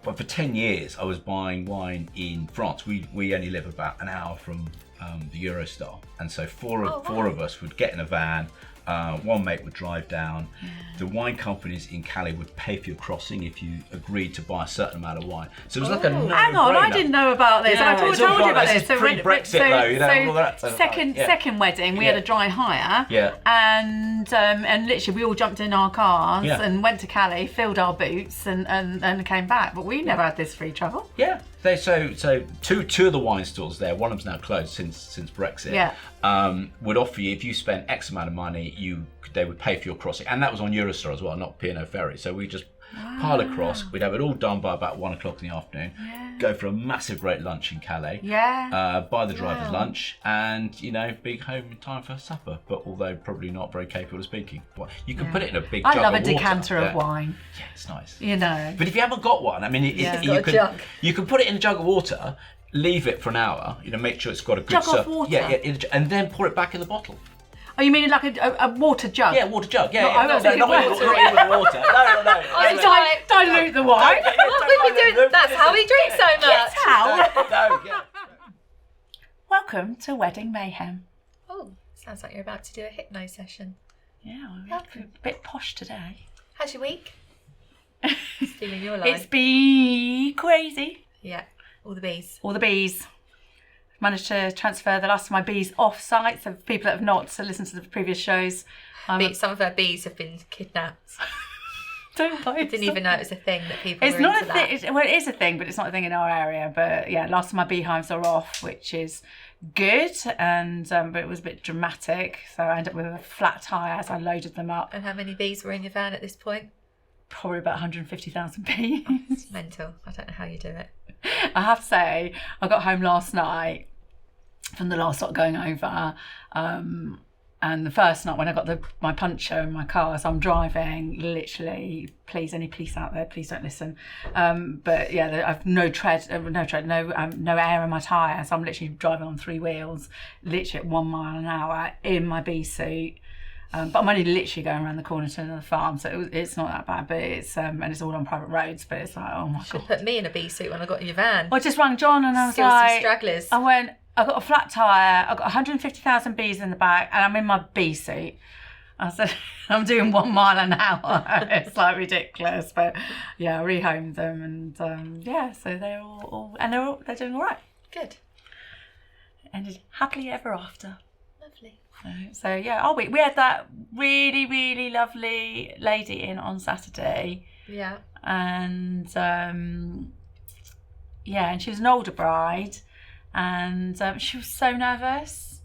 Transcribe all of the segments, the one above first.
But for 10 years, I was buying wine in France. We only live about an hour from the Eurostar, and so four of us would get in a van. One mate would drive down. The wine companies in Calais would pay for your crossing if you agreed to buy a certain amount of wine. So it was like a no-brainer. Hang on, I didn't know about this. I told you about this. So pre-Brexit though, you know, all that. Second wedding, we had a dry hire. Yeah. And literally we all jumped in our cars and went to Calais, filled our boots and came back. But we never had this free travel. Yeah. So two of the wine stores there, one of them's now closed since Brexit. Yeah. Would offer you, if you spent X amount of money, they would pay for your crossing, and that was on Eurostar as well, not P&O Ferry. So we just pile across. We'd have it all done by about 1 o'clock in the afternoon. Go for a massive great lunch in Calais. Buy the driver's lunch, and be home in time for supper. But although probably not very capable of speaking, you can put it in a big jug of water. I love a decanter of wine. Yeah, it's nice. But if you haven't got one, I mean, you can put it in a jug of water. Leave it for an hour, make sure it's got a good jug of water. And then pour it back in the bottle. Oh, you mean like a water jug? Yeah, water jug. Yeah, not even with water. No. Dilute the wine. What would we do? That's how we drink so much. Welcome to Wedding Mayhem. Oh, sounds like you're about to do a hypno session. Yeah, we're a bit posh today. How's your week? Stealing your life. It's been crazy. Yeah, all the bees. Managed to transfer the last of my bees off site, so people that have not listened to the previous shows. Some of our bees have been kidnapped. Don't worry. I didn't even know it was a thing that people it's were not into a thing. Well, it is a thing, but it's not a thing in our area. But yeah, last of my beehives are off, which is good, and but it was a bit dramatic. So I ended up with a flat tire as I loaded them up. And how many bees were in your van at this point? Probably about 150,000 bees. It's mental. I don't know how you do it. I have to say, I got home last night from the last lot going over, and the first night when I got my puncher in my car, so I'm driving, literally, any police out there, please don't listen. But yeah, I've no air in my tyre, so I'm literally driving on 3 wheels, literally at 1 mile an hour in my bee suit. But I'm only literally going around the corner to another farm, so it's not that bad. But it's and it's all on private roads. But it's like, oh my god! Should put me in a bee suit when I got in your van. I just rang John and I was some like, stragglers. I got a flat tyre. I got 150,000 bees in the back, and I'm in my bee suit. I said, I'm doing 1 mile an hour. It's like ridiculous, but yeah, I rehomed them, and so they're all they're doing all right. Good. Ended happily ever after. Lovely. So yeah, we had that really, really lovely lady in on Saturday. Yeah. And and she was an older bride, and she was so nervous.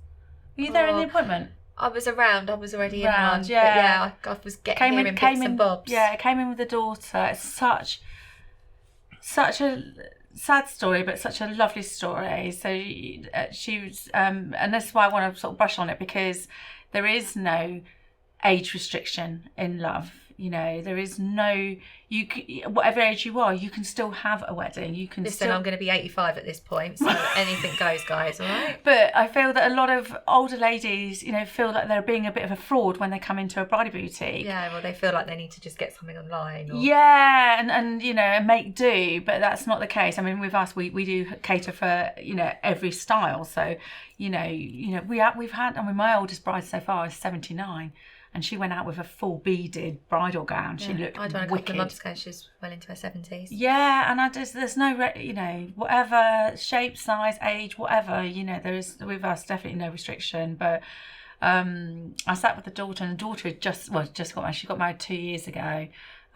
Were you there in the appointment? I was around. I was already in one. Yeah. But I was getting in bits and bobs. Yeah, came in with the daughter. It's such a sad story, but such a lovely story. So she was, and this is why I want to sort of brush on it, because there is no age restriction in love. There is no, whatever age you are, you can still have a wedding. You can. Listen, I'm going to be 85 at this point, so anything goes, guys. All right. But I feel that a lot of older ladies, feel like they're being a bit of a fraud when they come into a bridal boutique. Yeah, well, they feel like they need to just get something online. Yeah, and make do, but that's not the case. I mean, with us, we do cater for every style. So we've had. I mean, my oldest bride so far is 79. And she went out with a full beaded bridal gown. She looked wicked. A couple of months ago, she was well into her 70s. Yeah, and there's no, whatever shape, size, age, whatever, there is, with us, definitely no restriction. But I sat with the daughter, and the daughter had just got married. She got married 2 years ago.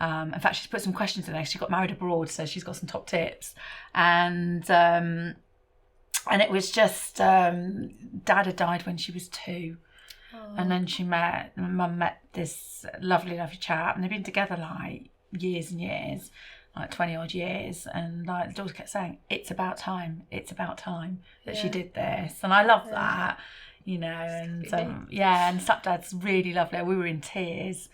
In fact, she's put some questions in there. She got married abroad, so she's got some top tips. And it was just, Dad had died when she was 2. And then Mum met this lovely, lovely chap, and they've been together like years and years, like 20 odd years. And like the daughter kept saying, it's about time that she did this. And I love that, and and stepdad's really lovely. We were in tears,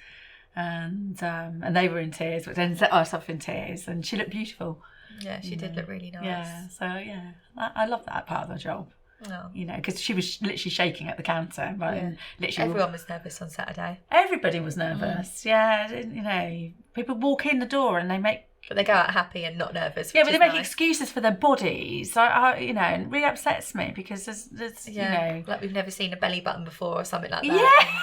and they were in tears, but then set us off in tears, and she looked beautiful. Yeah, she did look really nice. Yeah, so yeah, I love that part of the job. Oh. Because she was literally shaking at the counter. Right? Literally, everyone was nervous on Saturday. Everybody was nervous. Yeah, people walk in the door and they make But they go out happy and not nervous. Yeah, but they make nice. excuses for their bodies. You know, and it really upsets me because there's you know, like we've never seen a belly button before or something like that.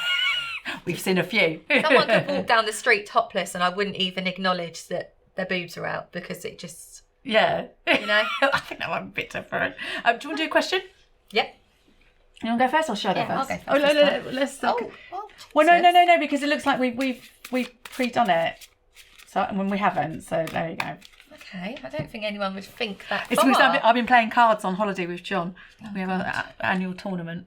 Yeah, we've seen a few. Someone could walk down the street topless, and I wouldn't even acknowledge that their boobs are out because it just. Yeah, you know. I think that might be a bit different. Do you want to do a question? Yep. You want to go first or should I go I'll first? go first. No, let's. Well, no, because it looks like we've pre-done it. So when we haven't, so there you go. Okay, I don't think anyone would think that. It's because I've been playing cards on holiday with John. We have an annual tournament.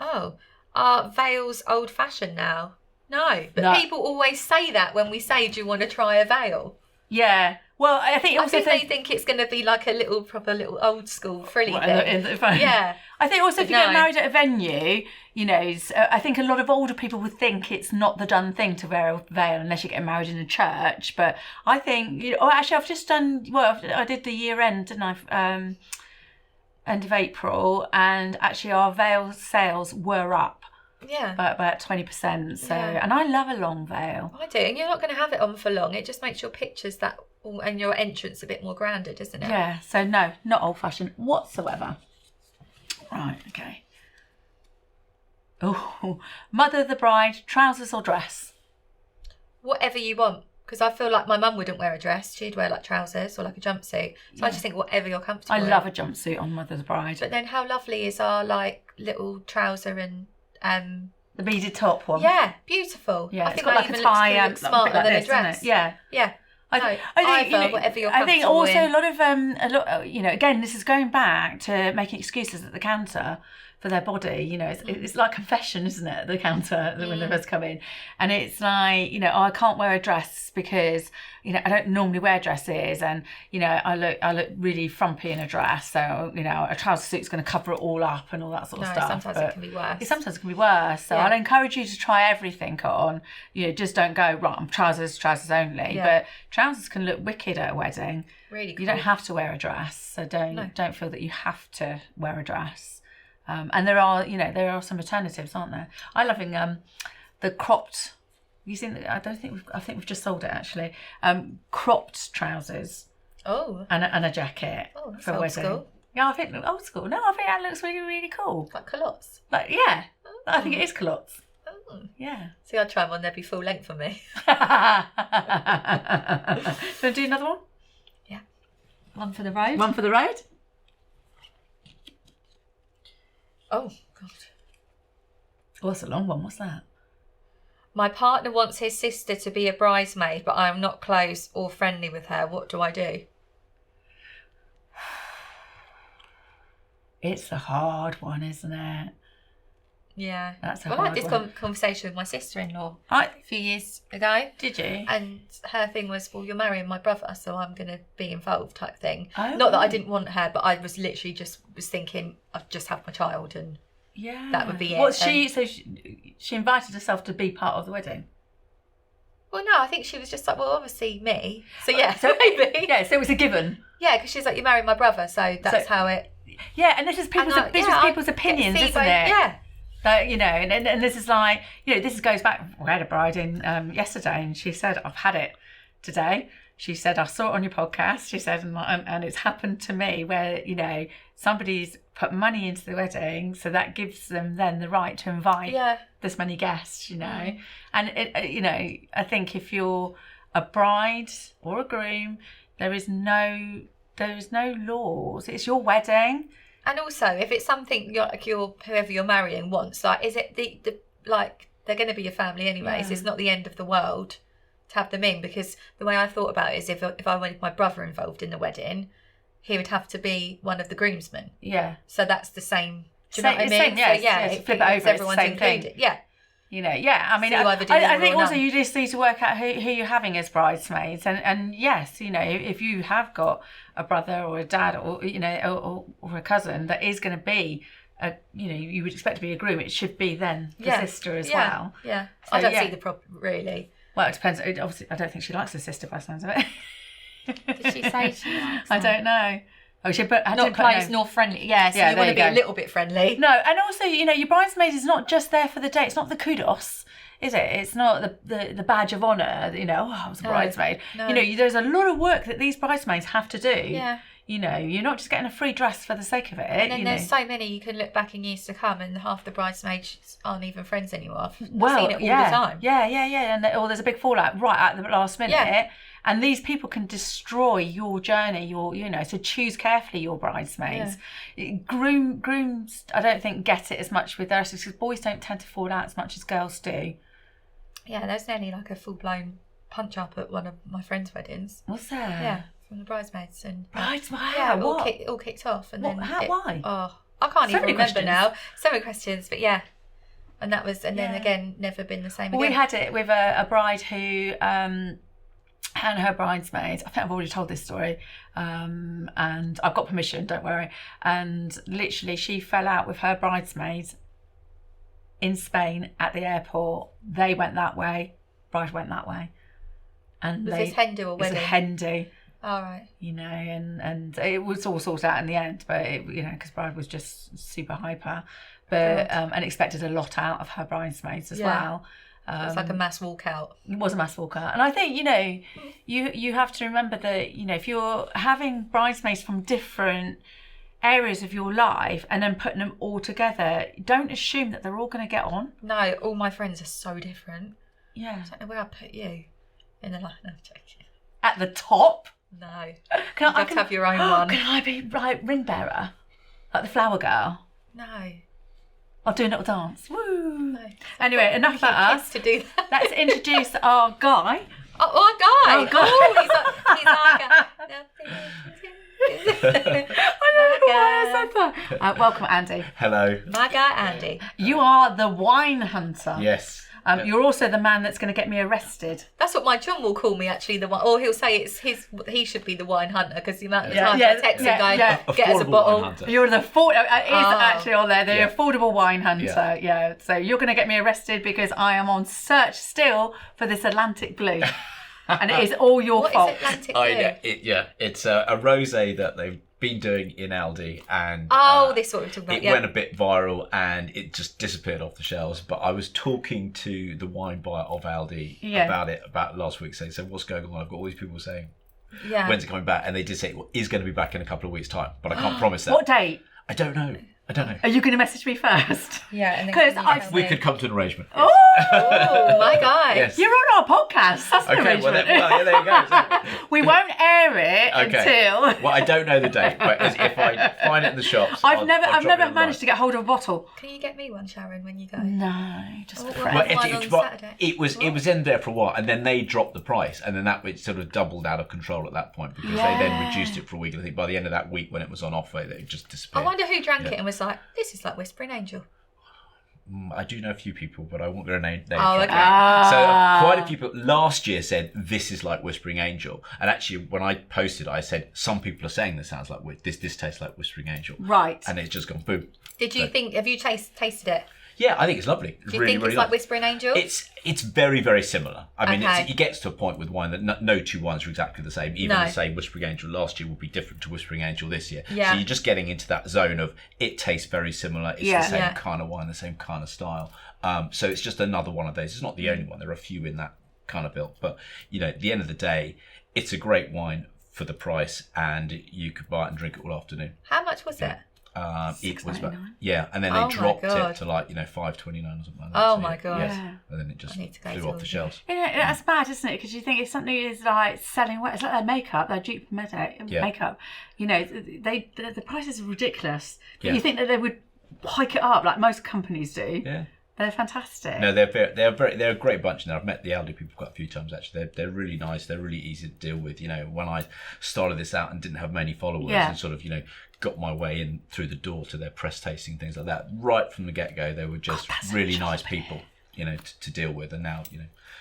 Oh, are veils old-fashioned now? No, but people always say that when we say, "Do you want to try a veil?" Yeah. Well, I think they think it's going to be like a proper little old school frilly thing. Yeah. I think also if you get married at a venue, you know, I think a lot of older people would think it's not the done thing to wear a veil unless you're getting married in a church. But I think, you know, actually I've just done, I did the year end, didn't I? End of April, and actually our veil sales were up. Yeah. By about 20%. So, and I love a long veil. I do, and you're not going to have it on for long. It just makes your pictures and your entrance a bit more grounded, doesn't it? Yeah. So no, not old-fashioned whatsoever. Right. Okay. Oh, mother of the bride, trousers or dress? Whatever you want, because I feel like my mum wouldn't wear a dress. She'd wear like trousers or like a jumpsuit. So I just think whatever you're comfortable with. I love a jumpsuit on mother of the bride. But then how lovely is our like little trouser and the beaded top one. Yeah, beautiful. Yeah, I think got that like even a tie, looks smarter than a dress. Yeah. Yeah. I think you know, whatever you're I think comfortable also in. a lot. You know, again, this is going back to making excuses at the counter for their body. You know, it's like confession, isn't it? At the counter when they first come in, and it's like, you know, I can't wear a dress because, you know, I don't normally wear dresses, and you know, I look really frumpy in a dress, so you know, a trouser suit's going to cover it all up and all that sort of stuff. Sometimes it can be worse. Sometimes it can be worse. So I'd encourage you to try everything on. You know, just don't go right. I'm trousers only. Yeah. But trousers can look wicked at a wedding. Really cool. You don't have to wear a dress, so don't feel that you have to wear a dress. And there are some alternatives, aren't there? I loving the cropped. You seen? I think we've just sold it actually. Cropped trousers. Oh. And a jacket. Oh, that's for a old wedding. School. Yeah, I think old school. No, I think that looks really, really cool. Like culottes. Like yeah, I think it is culottes. Oh. Yeah. See, I'd try one. They'd be full length for me. So do another one. Yeah. One for the road. One for the road. Oh, God. Oh, that's a long one. What's that? My partner wants his sister to be a bridesmaid, but I am not close or friendly with her. What do I do? It's a hard one, isn't it? Yeah. That's a I hard had this one. conversation with my sister-in-law a few years ago. Did you? And her thing was, well, you're marrying my brother, so I'm going to be involved type thing. Oh. Not that I didn't want her, but I was literally was thinking I'd just have my child and that would be it. What, she invited herself to be part of the wedding? Well, no, I think she was just like, well, obviously me. So yeah, so maybe. Yeah, so it was a given. Yeah, because she's like, you're marrying my brother, so that's how it... Yeah, and this is people's opinions, isn't it? Yeah. You know, and this is like, you know, this goes back. We had a bride in yesterday, and she said, "I've had it today." She said, "I saw it on your podcast." She said, and it's happened to me where, you know, somebody's put money into the wedding, so that gives them then the right to invite this many guests. You know, and you know, I think if you're a bride or a groom, there is no laws. It's your wedding. And also, if it's something whoever you're marrying wants, like, is it the like they're going to be your family anyways? It's not the end of the world to have them in, because the way I thought about it is if I wanted my brother involved in the wedding, he would have to be one of the groomsmen. Yeah. So that's the same. Do you know what I mean? Same, yes, flip it over. Everyone's it's the same included. Thing. Yeah. You know, I mean, I think also you just need to work out who you're having as bridesmaids, and yes, you know, if you have got a brother or a dad or, you know, or a cousin that is going to be you know, you would expect to be a groom, it should be then the sister as well. Yeah, so, I don't see the problem really. Well, it depends. Obviously, I don't think she likes the sister by the sounds of it. Did she say she likes I don't know. Oh, she put, I Not didn't put close no. nor friendly. Yeah, so Yeah, you want to there be you a go. little bit friendly. No, and also, you know, your bridesmaid is not just there for the day. It's not the kudos, is it? It's not the badge of honour, you know, I was a bridesmaid. No. You know, there's a lot of work that these bridesmaids have to do. Yeah. You know, you're not just getting a free dress for the sake of it. And then you there's know. so many you can look back in years to come, and half the bridesmaids aren't even friends anymore. I've Well, seen it all yeah, the time. Yeah. And or there's a big fallout right at the last minute. Yeah. And these people can destroy your journey, so choose carefully your bridesmaids. Grooms, I don't think, get it as much with theirs because boys don't tend to fall out as much as girls do. Yeah, there's nearly like a full-blown punch-up at one of my friends' weddings. What's that? Yeah, from the bridesmaids. And Bridesmaids? yeah, What? all kicked off. And What? then How? Why? Oh, I can't So even many remember questions. now. So many questions, but yeah. And that was, and then Yeah. again, never been the same Well, again. we had it with a bride who and her bridesmaids. I think I've already told this story, and I've got permission. Don't worry. And literally, she fell out with her bridesmaids in Spain at the airport. They went that way. Bride went that way. And Was this hen do or It's a wedding? hen do. All right. You know, and it was all sorted out in the end, but because bride was just super hyper, but and expected a lot out of her bridesmaids as well. It's like a mass walkout. It was a mass walkout, and I think you have to remember that if you're having bridesmaids from different areas of your life and then putting them all together, don't assume that they're all going to get on. No, all my friends are so different. Yeah, I don't know where I put you in the line. No, I'm joking. at the top. No. Can You have to have your own one. Can I be like ring bearer, like the flower girl? No. I'll do a little dance. Woo! No. Anyway, enough about Kids us. to do that. Let's introduce our guy. Oh, guy. Oh, guy. Oh, he's our guy. I don't know why I said that. Welcome, Andy. Hello. My guy, Andy. You are the wine hunter. Yes. You're also the man that's going to get me arrested. That's what my John will call me, actually. The one, or he'll say it's his. He should be the wine hunter because the amount of times I text him going, "Get us a Affordable bottle." wine hunter. You're the it is actually on there. The Yeah. affordable wine hunter. Yeah. So you're going to get me arrested because I am on search still for this Atlantic blue, and it is all your What fault. is Atlantic I Blue? know. It's a rosé that they've been doing in Aldi, and This is what we're talking about. it went a bit viral and it just disappeared off the shelves. But I was talking to the wine buyer of Aldi about last week, saying, "So what's going on? I've got all these people saying, when's it coming back?" And they did say it is going to be back in a couple of weeks' time, but I can't promise that. What date? I don't know. Are you going to message me first? Yeah, and then 'Cause can you tell We me? could come to an arrangement. Oh, Oh, my guy. Yes. you're on our podcast. That's an Okay, well, arrangement. yeah, there you go. We won't air it until. Well, I don't know the date, but if I find it in the shops, I've never managed to get hold of a bottle. Can you get me one, Sharon, when you go? No, just Oh, for well, Well, friends. One on Saturday. it was in there for a while, and then they dropped the price, and then it sort of doubled out of control at that point because they then reduced it for a week. And I think by the end of that week, when it was on offer, it just I disappeared. wonder who drank it and was like, "This is like Whispering Angel." I do know a few people, but I won't go name. Oh, okay. So quite a few people last year said this is like Whispering Angel, and actually when I posted, I said some people are saying this sounds like this tastes like Whispering Angel, Right. and it's just gone boom. Did you think? Have you tasted it? Yeah, I think it's lovely. It's Do you really, think really it's like lovely. Whispering Angel? It's very, very similar. I mean, Okay. it gets to a point with wine that no two wines are exactly the same. Even No. the same Whispering Angel last year will be different to Whispering Angel this year. Yeah. So you're just getting into that zone of it tastes very similar. It's Yeah. the same Yeah. kind of wine, the same kind of style. So it's just another one of those. It's not the only one. There are a few in that kind of build. But, at the end of the day, it's a great wine for the price, and you could buy it and drink it all afternoon. How much was it? It was about, $6.99? and then Oh they my dropped God. it to $5.29 or something like that. Oh So, my God. yes. Yeah. And then it just I need to go flew to off the shelves. That's bad, isn't it? Because you think if something is like selling well, it's like their makeup, their dupe makeup. The prices are ridiculous. But Yeah. you think that they would hike it up like most companies do. Yeah. They're fantastic. No, they're a great bunch. Now I've met the Aldi people quite a few times actually. They're really nice. They're really easy to deal with. When I started this out and didn't have many followers, and sort of got my way in through the door to their press tasting, things like that. Right from the get go, they were just really nice people, to deal with. And now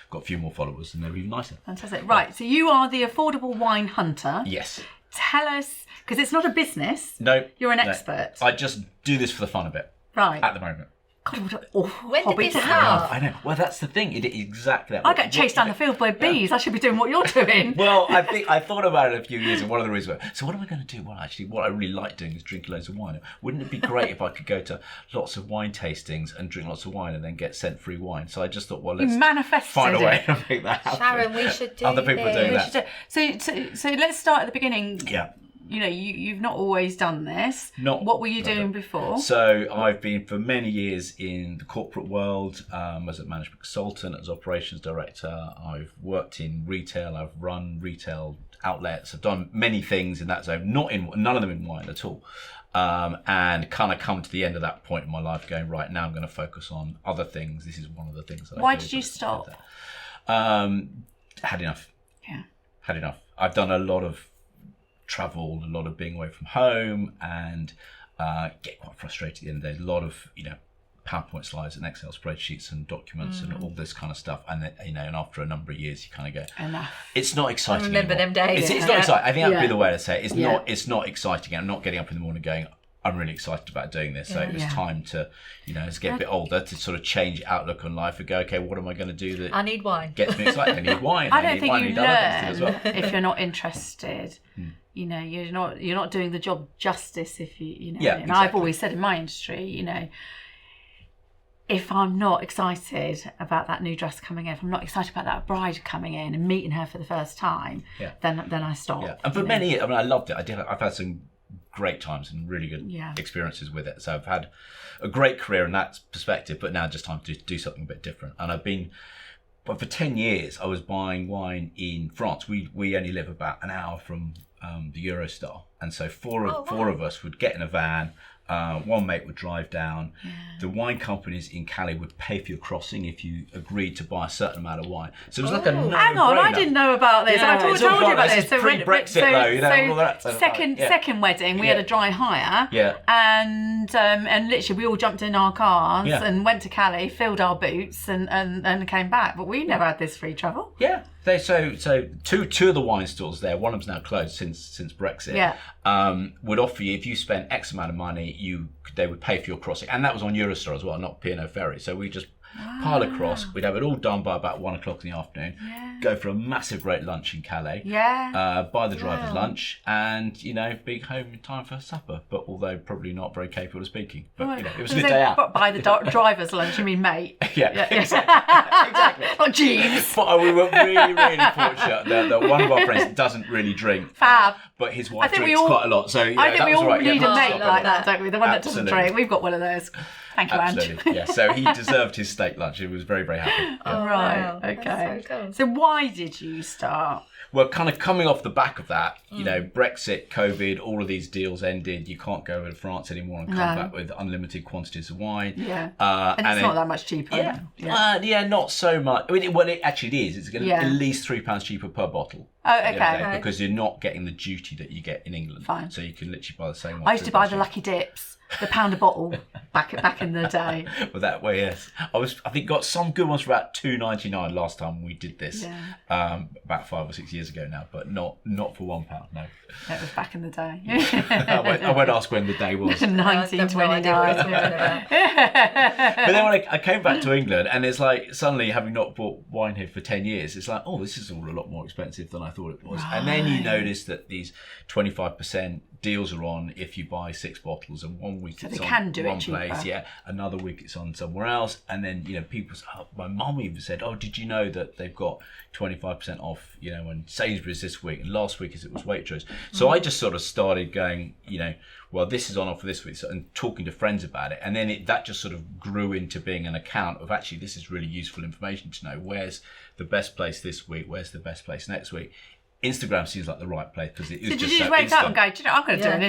got a few more followers, and they're even nicer. Fantastic. Right, so you are the affordable wine hunter. Yes. Tell us, because it's not a business. No. You're an no. expert. I just do this for the fun of it. Right. At the moment. God, what an awful When did hobby this to start? have. I know. Well, that's the thing. It is exactly that. I get chased down the field by bees. I should be doing what you're doing. Well, I thought about it a few years, and one of the reasons. So what am I going to do? Well, actually, what I really like doing is drinking loads of wine. Wouldn't it be great if I could go to lots of wine tastings and drink lots of wine and then get sent free wine? So I just thought, well, let's manifested find a way it. to make that happen. Sharon, we should do Other people are doing this. that. So let's start at the beginning. Yeah. You know, you've not always done this. What were you doing before? So I've been for many years in the corporate world as a management consultant, as operations director. I've worked in retail. I've run retail outlets. I've done many things in that zone. None of them in wine at all. And kind of come to the end of that point in my life, going right now I'm going to focus on other things. This is one of the things that. Why did you stop? Had enough. Yeah. Had enough. I've done a lot of travel, a lot of being away from home, and get quite frustrated at the end of the day. A lot of PowerPoint slides and Excel spreadsheets and documents and all this kind of stuff. And then, and after a number of years, you kind of go, enough. It's not exciting. Remember anymore. them days. It's not exciting. I think that would be the way to say it. It's Yeah. not. It's not exciting. I'm not getting up in the morning going, I'm really excited about doing this. So it was time to, as I get a bit older, to sort of change outlook on life and go, okay, what am I going to do that I need wine. gets me excited? I need wine. I don't need think wine. I you need other things to do learn as well. if you're not interested. You're not doing the job justice if you. Yeah, and exactly. I've always said in my industry, if I'm not excited about that new dress coming in, if I'm not excited about that bride coming in and meeting her for the first time, then I stop. Yeah, and for many years, I loved it. I've had some great times and really good experiences with it. So I've had a great career in that perspective, but now just time to do something a bit different. And but for 10 years, I was buying wine in France. We only live about an hour from the Eurostar. And so four of us would get in a van. One mate would drive down. The wine companies in Calais would pay for your crossing if you agreed to buy a certain amount of wine. So it was like a no-brainer. Hang on, I didn't know about this. Yeah, I told it's all you about gone. this. This is pre-Brexit though, all that. So second wedding, we had a dry hire. Yeah. And literally we all jumped in our cars and went to Calais, filled our boots and came back. But we never had this free travel. Yeah. So two of the wine stores there, one of them's now closed since Brexit. Yeah. Would offer you, if you spent X amount of money, they would pay for your crossing, and that was on Eurostar as well, not P&O Ferry. So we just pile across. We'd have it all done by about 1 o'clock in the afternoon. Yeah. Go for a massive great lunch in Calais. Yeah. Buy the driver's lunch, and be home in time for supper. But although probably not very capable of speaking, but it was a good day out. But by the driver's lunch, you mean mate? Yeah. Exactly. Not Jeeves. But we were really, really fortunate that one of our friends doesn't really drink. Fab. But his wife think we drinks all- quite a lot. So I think we all need a mate like that, that. don't we? The one that doesn't Absolutely. drink. We've got one of those. Thank you, Ange. Absolutely. Yeah. So he deserved his steak lunch. He was very, very happy. Yeah. Oh, Right. wow. Okay. That's so cool. So why did you start? Well, kind of coming off the back of that, Brexit, COVID, all of these deals ended. You can't go to France anymore and come back with unlimited quantities of wine. Yeah. And it's then, not that much cheaper. not so much. It actually is. It's going to Yeah. at least £3 cheaper per bottle. Oh, at the end of the okay. day, because you're not getting the duty that you get in England. Fine. So you can literally buy the same one. I used to buy the Lucky Dips, the £1 a bottle back in the day. But that way, yes. I think got some good ones for about £2.99 last time we did this. Yeah. About 5 or 6 years ago now, but not for £1. No. It was back in the day. I won't ask when the day was. 1929. about. But then when I came back to England, and it's like suddenly having not bought wine here for 10 years, it's like, oh, this is all a lot more expensive than I thought it was. Right. And then you notice that these 25% deals are on if you buy 6 bottles, and 1 week it's on one place, another week it's on somewhere else, and then people. My mum even said, "Oh, did you know that they've got 25% off? And Sainsbury's this week, and last week as it was Waitrose." So I just sort of started going, well, this is on offer this week, and talking to friends about it, and then that just sort of grew into being an account of actually this is really useful information to know where's the best place this week, where's the best place next week. Instagram seems like the right place because it is So just did you so just wake instant. up and go, do you know, I'm going to do an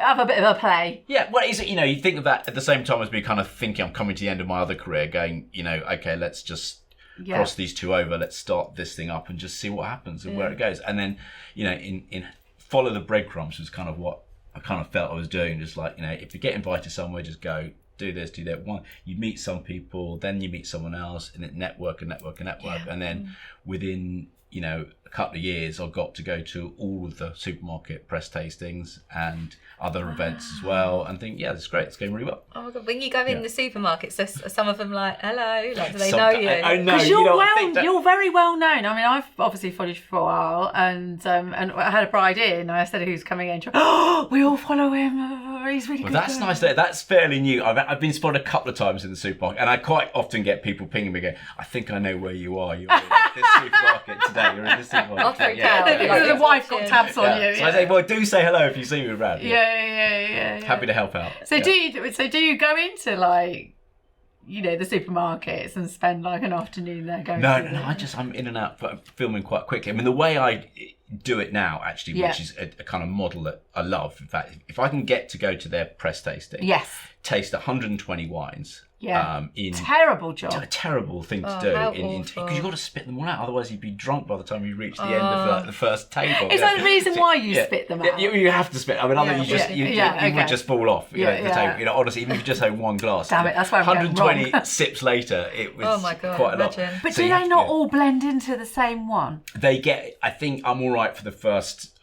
have a bit of a play? Yeah, well, is it, you think of that at the same time as me kind of thinking I'm coming to the end of my other career, going, okay, let's just cross these two over, let's start this thing up and just see what happens and where it goes. And then, in follow the breadcrumbs was kind of what I kind of felt I was doing. Just like, if you get invited somewhere, just go, do this, do that. One, you meet some people, then you meet someone else, and then network. And then within a couple of years, I've got to go to all of the supermarket press tastings and other events as well, and think, yeah, this is great. It's going really well. Oh my God! When you go in the supermarket, so some of them like, hello, like, do they know you? I know. Because you're very well known. I mean, I've obviously followed you for a while, and I had a bride in. And I said who's coming in. Oh, we all follow him. He's really good. That's nice. That's fairly new. I've been spotted a couple of times in the supermarket, and I quite often get people pinging me, going, I think I know where you are. You're in this supermarket today. You're in this supermarket. I'll freak out. Because the wife got tabs on you. So I say, well, do say hello if you see me around. Yeah. Happy to help out. So do you go into like, the supermarkets and spend like an afternoon there going? No. I'm in and out filming quite quickly. I mean, the way I do it now, actually, which is a kind of model that I love. In fact, if I can get to go to their press tasting, taste 120 wines. Yeah. Terrible job. A terrible thing to do because you've got to spit them all out. Otherwise, you'd be drunk by the time you reach the end of the first table. Is that the reason why you spit them out? You have to spit. I mean, otherwise you would just fall off. The table. Honestly, even if you just had one glass. Damn it, that's why I'm 120 sips later, it was quite a lot. But do they not all blend into the same one? They get. I think I'm all right for the first.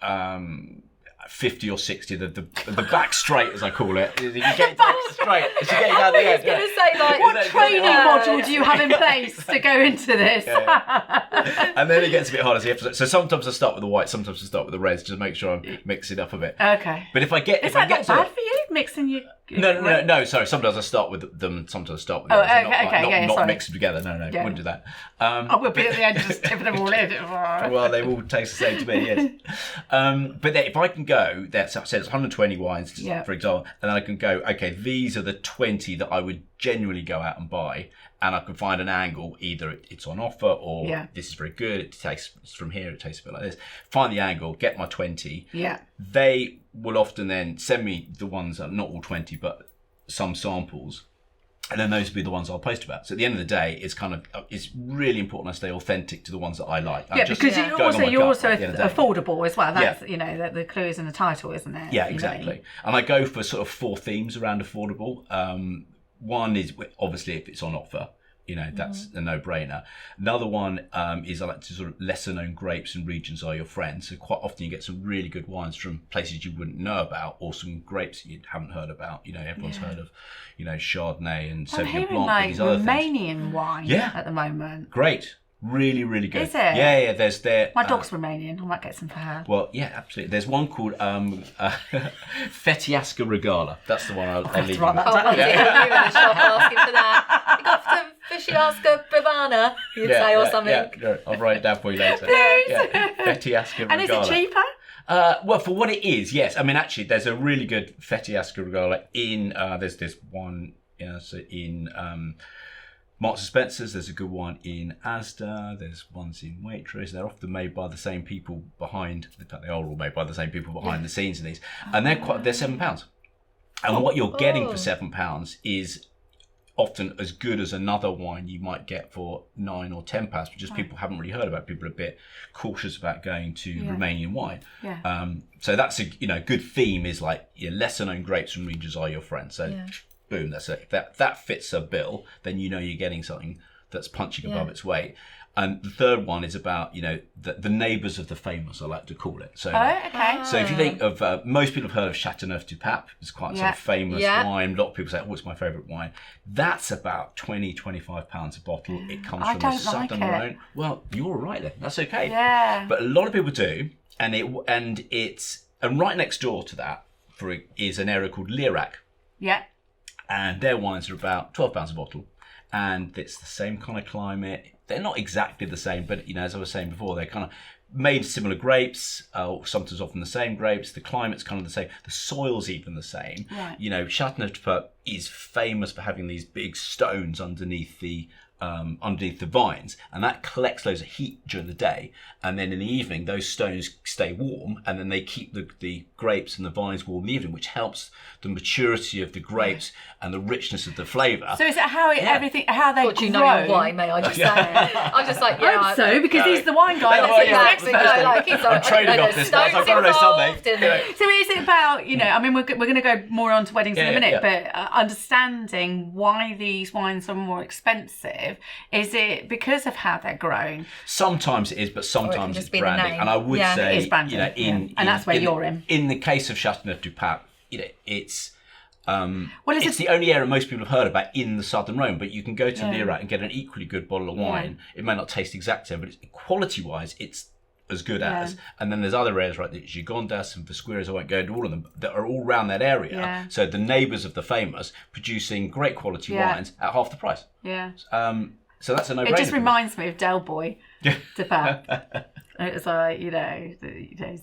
50 or 60, the back straight, as I call it. You get back straight as you get down the end. I was going to say, like, what training module do you have in place to go into this? And then it gets a bit harder. So sometimes I start with the white, sometimes I start with the reds, just to make sure I'm mixing up a bit. Okay. But if I get, is that not bad for you, mixing your? No. Sorry. Sometimes I start with them. Sometimes I start with them. Not mixed them together. No. Wouldn't do that. I will be at the end, just tipping them all in. Well, they all taste the same to me. Yes. But then if I can go, I said it's 120 wines, for example, and then I can go. Okay, these are the 20 that I would genuinely go out and buy, and I can find an angle. Either it's on offer, or this is very good. It tastes from here. It tastes a bit like this. Find the angle. Get my 20. Yeah. They will often then send me the ones, not all 20, but some samples, and then those will be the ones I'll post about. So at the end of the day, it's really important I stay authentic to the ones that I like. Because you're also affordable as well. That's the clue is in the title, isn't it? Yeah, exactly. And I go for sort of 4 themes around affordable. One is obviously if it's on offer. That's a no-brainer. Another one is I like to sort of lesser-known grapes and regions are your friends. So quite often you get some really good wines from places you wouldn't know about, or some grapes you haven't heard about. Everyone's heard of, Chardonnay and Sauvignon Blanc. I'm these hearing other Romanian wine at the moment. Great. Really, really good. Is it? Yeah. There's my dog's Romanian. I might get some for her. Well, yeah, absolutely. There's one called Fetiasca Regala. That's the one I'll leave you with. Oh, you in the shop asking for that. You got some Fetiasca Bravana, you'd say, or something. Yeah, I'll write it down for you later. Fetiasca Regala. And is it cheaper? Well, for what it is, yes. I mean, actually, there's a really good Fetiasca Regala in. There's this one, in. Marks and Spencer's, there's a good one in Asda, there's ones in Waitrose. They're often made by the same people behind, in fact they are all made by the same people behind the scenes of these. And they're £7. And what you're getting for £7 is often as good as another wine you might get for £9 or £10, but just people haven't really heard about. People are a bit cautious about going to Romanian wine. Yeah. So that's a good theme is like lesser known grapes and regions are your friends. So boom, that's it. That fits a bill, then you're getting something that's punching above its weight. And the third one is about, the neighbours of the famous, I like to call it. So, so if you think of, most people have heard of Châteauneuf-du-Pape. It's quite a sort of famous wine. A lot of people say, it's my favourite wine. That's about £20-25 a bottle. It comes from the southern Rhone. Well, you're all right then. That's okay. Yeah. But a lot of people do. And right next door to that is an area called Lirac. Yeah. And their wines are about £12 a bottle. And it's the same kind of climate. They're not exactly the same, but, as I was saying before, they're kind of made similar grapes, sometimes often the same grapes. The climate's kind of the same. The soil's even the same. Right. Châteauneuf-du-Pape is famous for having these big stones underneath the vines, and that collects loads of heat during the day, and then in the evening those stones stay warm, and then they keep the grapes and the vines warm in the evening, which helps the maturity of the grapes and the richness of the flavour. So is it how they grow? Do you know your wine, may I just say? I'm just like, I hope so, because he's the wine guy. I'm trading off this. I've got to know something. So is it about, I mean, we're going to go more on to weddings in a minute, but understanding why these wines are more expensive. expensive? Is it because of how they're grown? Sometimes it is, but sometimes just it's be the branding. name. And I would say, It is branding, and that's where you're in. In the case of Châteauneuf-du-Pape, it's Well, it's the only area most people have heard about in the southern Rhone, but you can go to Lirac and get an equally good bottle of wine. It may not taste exact same, but quality-wise, it's as good as. And then there's other areas, right, the Gigondas and Vesquiras, I won't go into all of them, that are all around that area. Yeah. So the neighbours of the famous producing great quality wines at half the price. Yeah. So that's a no-brainer. It just reminds me of Del Boy Yeah. de Pape. It's like,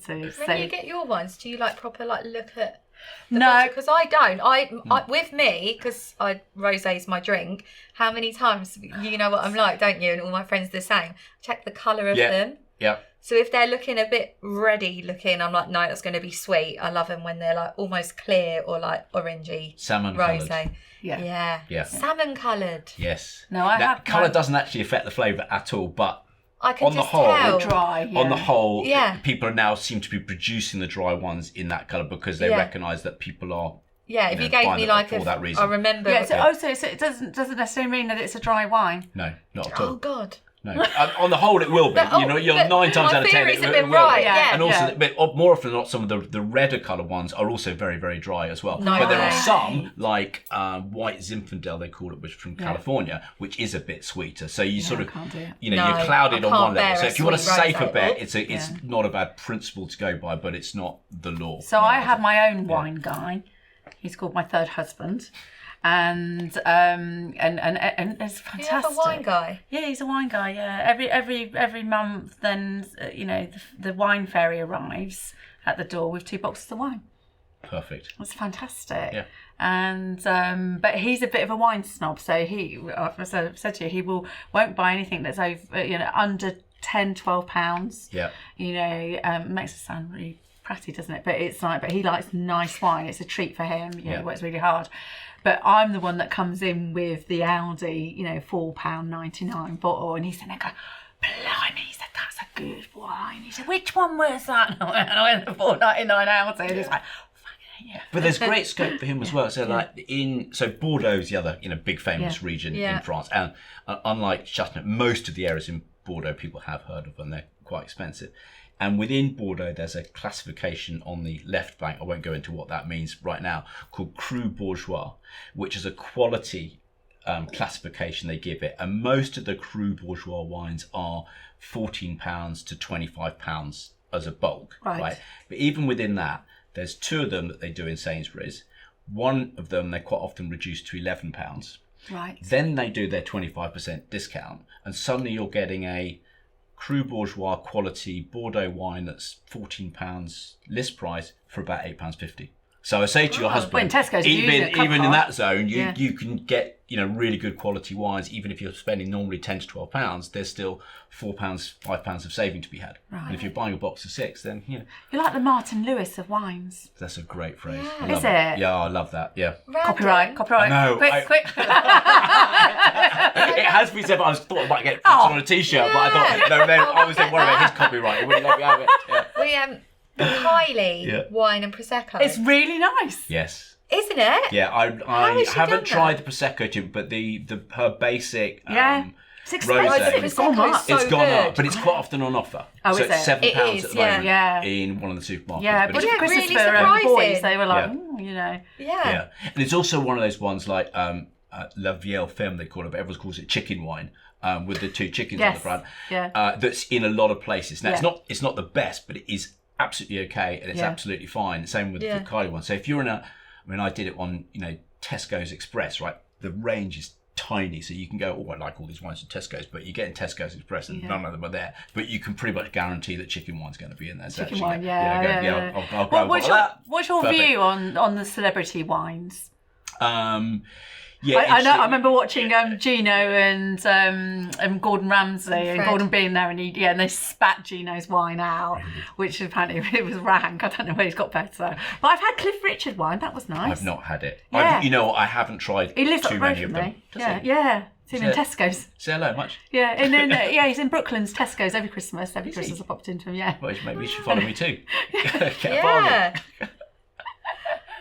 so When you get your wines, do you like proper like look at? No, Because I don't. I with me, because rosé's my drink. How many times, you know what I'm like, don't you? And all my friends are the same. Check the colour of them. Yeah. So if they're looking a bit reddy looking, I'm like, no, that's going to be sweet. I love them when they're like almost clear or like orangey. Salmon rosé. coloured. Yeah. Salmon coloured. Yes. No, I have colour doesn't actually affect the flavour at all, but I can on just the whole, tell. dry. on the whole, Yeah. people now seem to be producing the dry ones in that colour because they recognise that people are. Yeah, if you gave buying me it like for that reason. I remember. Yeah, so it doesn't necessarily mean that it's a dry wine. No, not at all. Oh God. No. On the whole, it will be. You're 9 times out of 10. Theories have it been will right. be. Yeah. And also, but more often than not, some of the redder colour ones are also very, very dry as well. No but there way. are some, like white Zinfandel, they call it, which is from California, which is a bit sweeter. So you sort of, can't do it. No, you're clouded I on can't one level. bear So a if you want a sweet safer rosé. bet, it's not a bad principle to go by, but it's not the law. So I have my own wine guy. He's called my third husband. And it's fantastic. You have a wine guy. Yeah, he's a wine guy. Yeah, every month, then the wine fairy arrives at the door with 2 boxes of wine. Perfect. That's fantastic. Yeah. And but he's a bit of a wine snob, so as I said to you, he won't buy anything that's over under £10-12. Yeah. Makes us sound really pratty, doesn't it? But it's like, but he likes nice wine. It's a treat for him. He works really hard. But I'm the one that comes in with the Aldi, £4.99 bottle, and he's sitting there going, blimey, he said, that's a good wine. He said, which one was that? And I went, the £4.99 Aldi, and he's like, yeah. But there's great scope for him as well. So Bordeaux is the other big famous region in France, and unlike Châteauneuf, most of the areas in Bordeaux people have heard of, and they're quite expensive. And within Bordeaux, there's a classification on the left bank, I won't go into what that means right now, called Cru Bourgeois, which is a quality classification they give it. And most of the Cru Bourgeois wines are £14 to £25 as a bulk. Right? But even within that, there's 2 of them that they do in Sainsbury's. One of them, they quite often reduce to £11. Right. Then they do their 25% discount. And suddenly you're getting a Cru Bourgeois quality Bordeaux wine that's £14 list price for about £8.50. So I say to your husband, well, in Tesco's, even in that zone, you can get really good quality wines. Even if you're spending normally £10 to £12, there's still £4, £5 of saving to be had. Right. And if you're buying a box of 6, then you're like the Martin Lewis of wines. That's a great phrase. Yeah. Is it? Yeah, I love that. Yeah. Copyright. No, quick. It has been said, but I thought I might get it on a T-shirt, but I thought no, I was then worried about his copyright. He wouldn't let me have it. Yeah. Kylie wine and prosecco. It's really nice. Yes. Isn't it? Yeah, I has she haven't done tried the prosecco too, but her basic it's expensive. rosé. It's gone up. So It's gone good. up, but it's quite often on offer. Oh, so is it's it? £7 It is, at the moment yeah. in one of the supermarkets. Yeah, but but it's for Christmas really for the surprising. boys, they were like, Yeah. And it's also one of those ones like La Vieille Femme, they call it, but everyone calls it chicken wine. With the 2 chickens on the front. Yeah. That's in a lot of places. Now it's not the best, but it is absolutely okay, and it's absolutely fine. Same with the Kylie one. So if you're I did it on Tesco's Express, right? The range is tiny, so you can go, I like all these wines from Tesco's, but you get in Tesco's Express and none of them are there. But you can pretty much guarantee that chicken wine's going to be in there. So chicken wine, I'll grab what's your view on the celebrity wines? Yeah, I remember watching Gino and Gordon Ramsay and Gordon being there, and they spat Gino's wine out, which apparently it was rank. I don't know where he's got better. But I've had Cliff Richard wine. That was nice. I've not had it. Yeah. I haven't tried He lives too up the road many of from them. me. Does he? Yeah. It's in Tesco's. Say hello, much. Yeah, and then he's in Brooklyn's Tesco's every Christmas. Every Christmas I popped into him. Yeah. Well, maybe you should follow me too. Get a Yeah.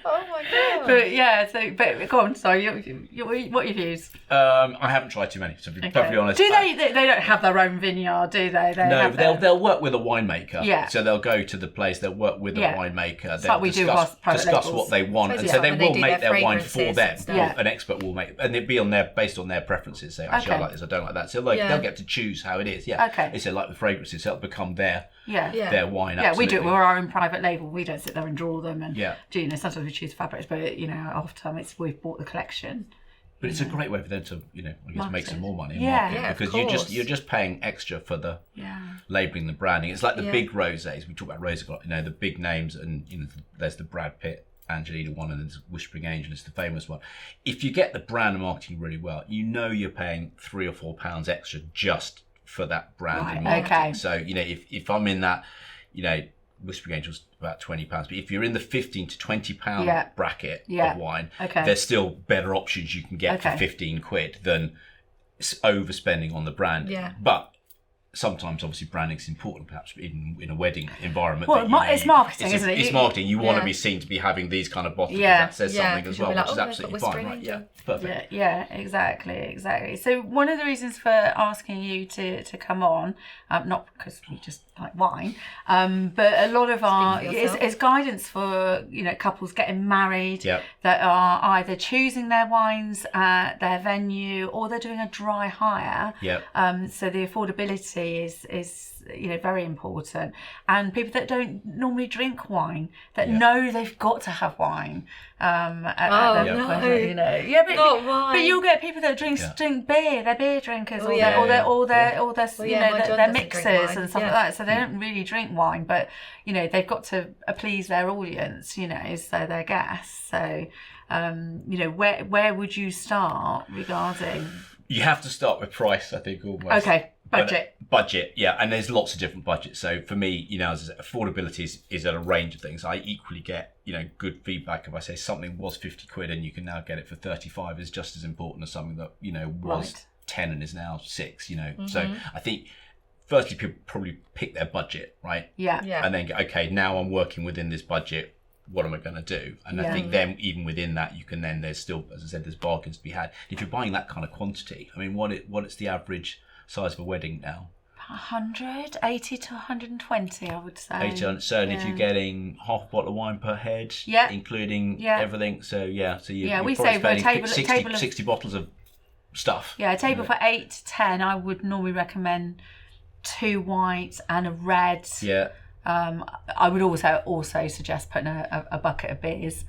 Oh my god. But yeah, but go on. Sorry, what are your views? I haven't tried too many, to be perfectly honest. Do they don't have their own vineyard, do they? No, they'll work with a winemaker. Yeah. So they'll go to the place, they'll work with a winemaker. They'll like we do with our private discuss labels. what they want. And so they will make their wine for them. An expert will make, and it'll be based on their preferences. Say, actually, I like this, I don't like that. So they'll get to choose how it is. Yeah. Okay. It's like with fragrances, so it'll become their wine. Yeah, we do it. We're our own private label. We don't sit there and draw them and do. Sometimes we choose fabrics, but often we've bought the collection. But it's a great way for them to, I guess, make some more money in market because you're just paying extra for the labelling, the branding. It's like the big rosés. We talk about rosé, the big names, and there's the Brad Pitt, Angelina one, and there's Whispering Angel is the famous one. If you get the brand and marketing really well, you're paying £3 or £4 extra just for that brand and marketing. Okay. So if I'm in that, Whispering Angel's about £20, but if you're in the £15 to £20 bracket of wine, there's still better options you can get for £15 than overspending on the brand. Yeah. But sometimes, obviously, branding is important, perhaps even in a wedding environment. Well, it's marketing, isn't it? It's marketing. You want to be seen to be having these kind of bottles. That says something as well, which is absolutely fine, right? Yeah, perfect. Yeah, exactly. So one of the reasons for asking you to come on, not because we just like wine, but a lot of our is guidance for couples getting married that are either choosing their wines at their venue or they're doing a dry hire. So the affordability is very important, and people that don't normally drink wine that know they've got to have wine. Not wine. But you'll get people that drink beer. They're beer drinkers, or their mixers and stuff like that. So they don't really drink wine, but they've got to please their audience. So their guests. So where would you start regarding? You have to start with price, I think, almost. Okay. Budget, yeah, and there's lots of different budgets. So for me, as I said, affordability is at a range of things. I equally get, good feedback if I say something was £50 and you can now get it for 35 is just as important as something that was 10 and is now 6. So I think firstly people probably pick their budget, right? Yeah. And then okay, now I'm working within this budget. What am I going to do? And I think then even within that, you can then there's still, as I said, there's bargains to be had. If you're buying that kind of quantity, I mean, what is the average size of a wedding now? 180 to 120, I would say. 80, so if you're getting half a bottle of wine per head, including everything, so we say for a table 60 bottles of stuff. Yeah, a table for 8 to 10, I would normally recommend 2 whites and a red. Yeah. I would also suggest putting a bucket of beers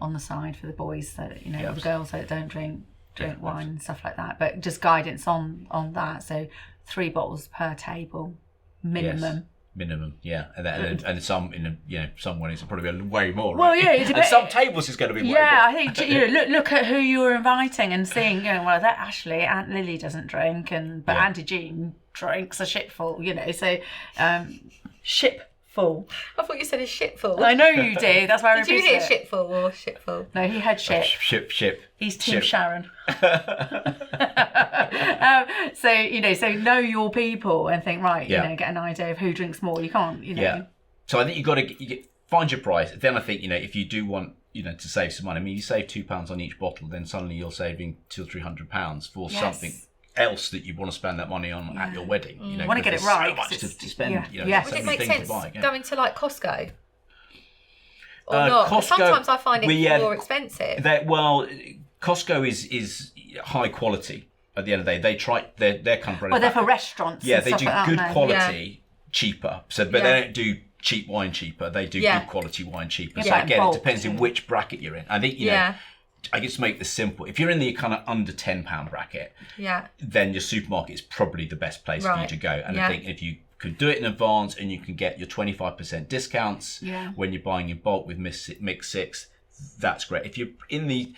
on the side for the boys, so the girls that don't drink wine and stuff like that. But just guidance on that. So 3 bottles per table minimum. Yes. Minimum, yeah, and some some weddings will probably be way more. Well, right? Yeah, and some tables is going to be way more. I think look at who you're inviting and seeing. Well, that actually Aunt Lily doesn't drink, but Auntie Jean drinks a shipful. So shipful. I thought you said a shitful. I know you did. That's why I repeated it. Did you hear shitful or shitful? No, he had ship. Ship. He's Team Sharon. So know your people and think get an idea of who drinks more. You can't, Yeah. So I think you find your price. Then I think if you do want to save some money. I mean, you save £2 on each bottle, then suddenly you're saving £200 or £300 for something else that you want to spend that money on at your wedding. You want to get it right. So much to spend. Would it make sense going to like Costco? Or not? Costco, sometimes I find it more expensive. Costco is high quality. At the end of the day, they try their kind of. Well, they're for restaurants. Yeah, they do good quality cheaper. So, but they don't do cheap wine cheaper. They do good quality wine cheaper. So again, it depends in which bracket you're in. I think I guess to make this simple, if you're in the kind of under £10 bracket, then your supermarket is probably the best place for you to go. And I think if you could do it in advance and you can get your 25% discounts when you're buying in bulk with Mix 6, that's great. If you're in the